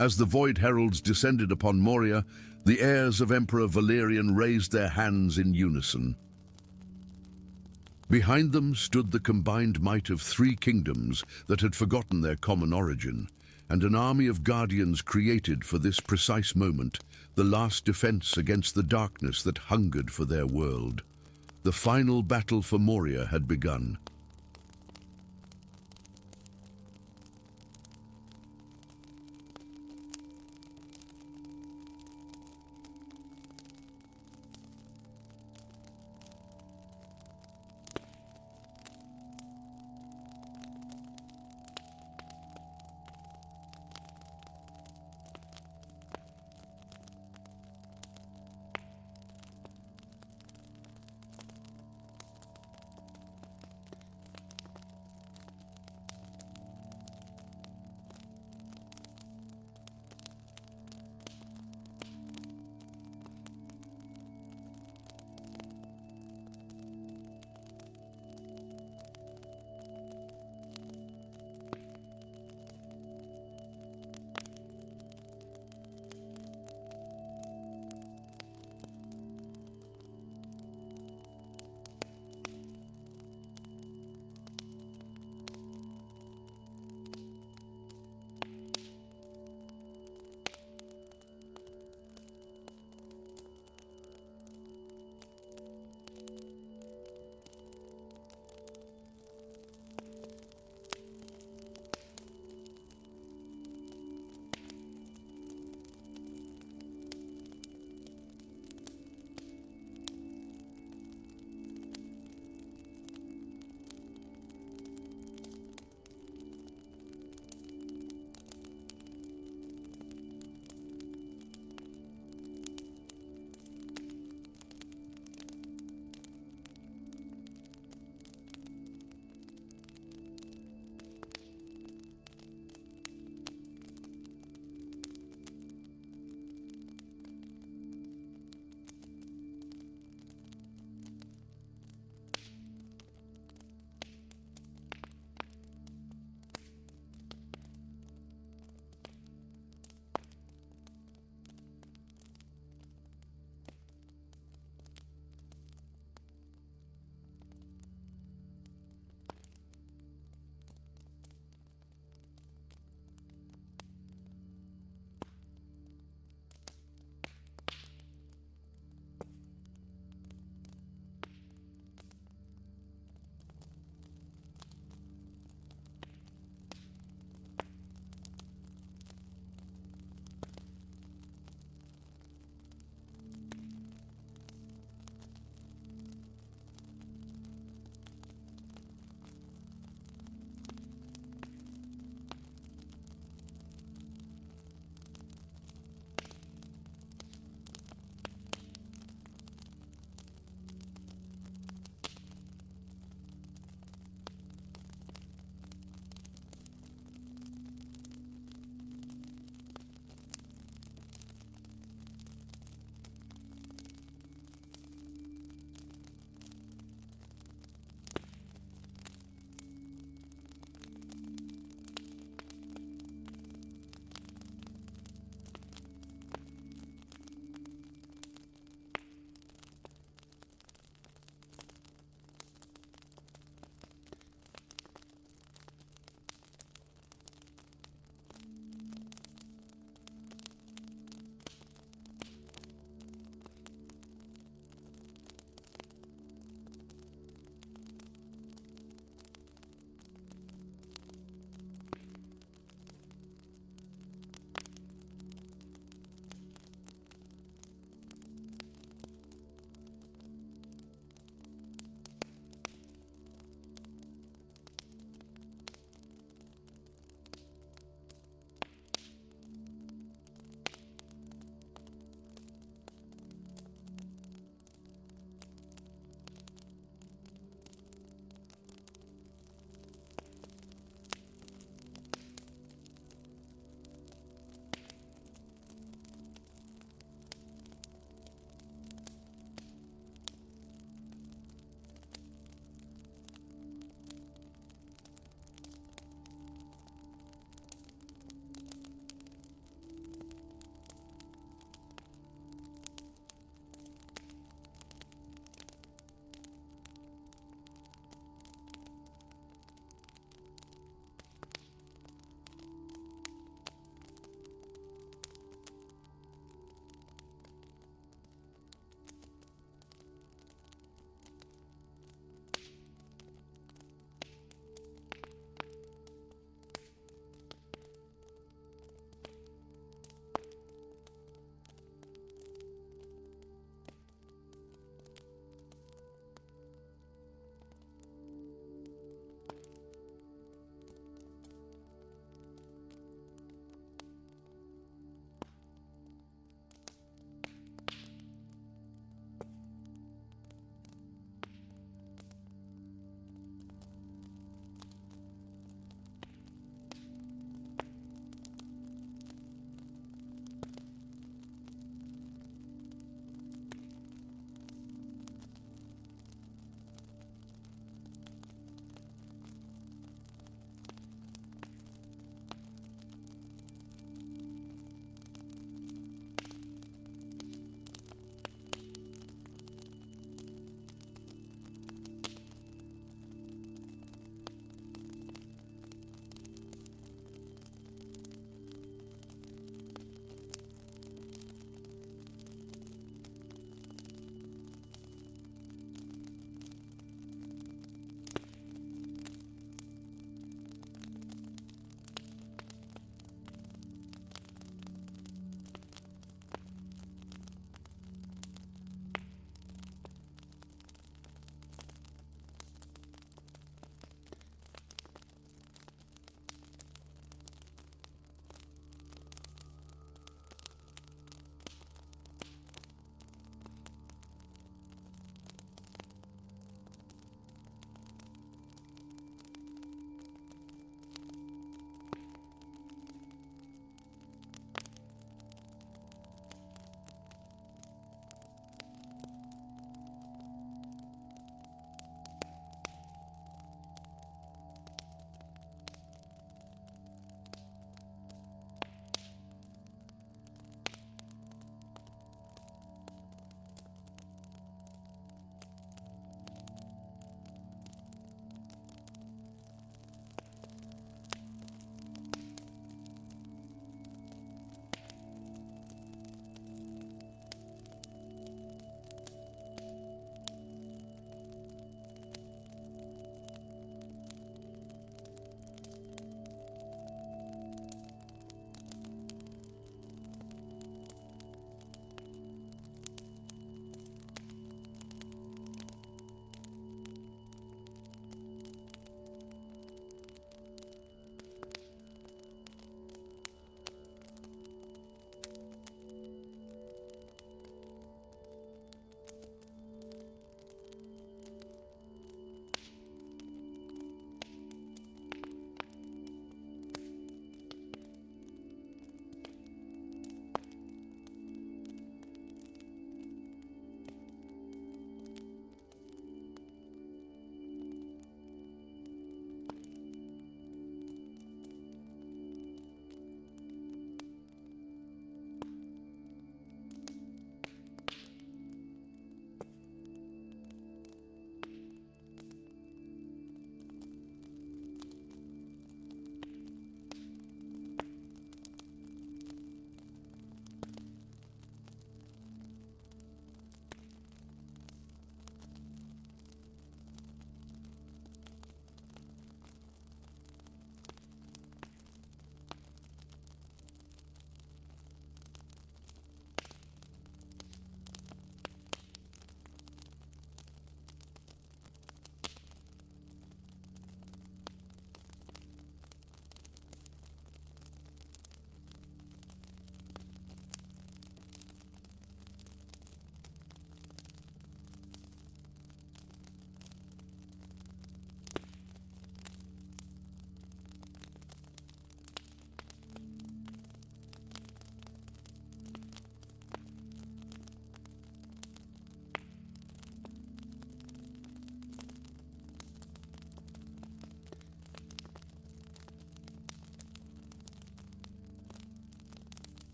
As the Void Heralds descended upon Moria, the heirs of Emperor Valerian raised their hands in unison. Behind them stood the combined might of three kingdoms that had forgotten their common origin, and an army of guardians created for this precise moment, the last defense against the darkness that hungered for their world. The final battle for Moria had begun.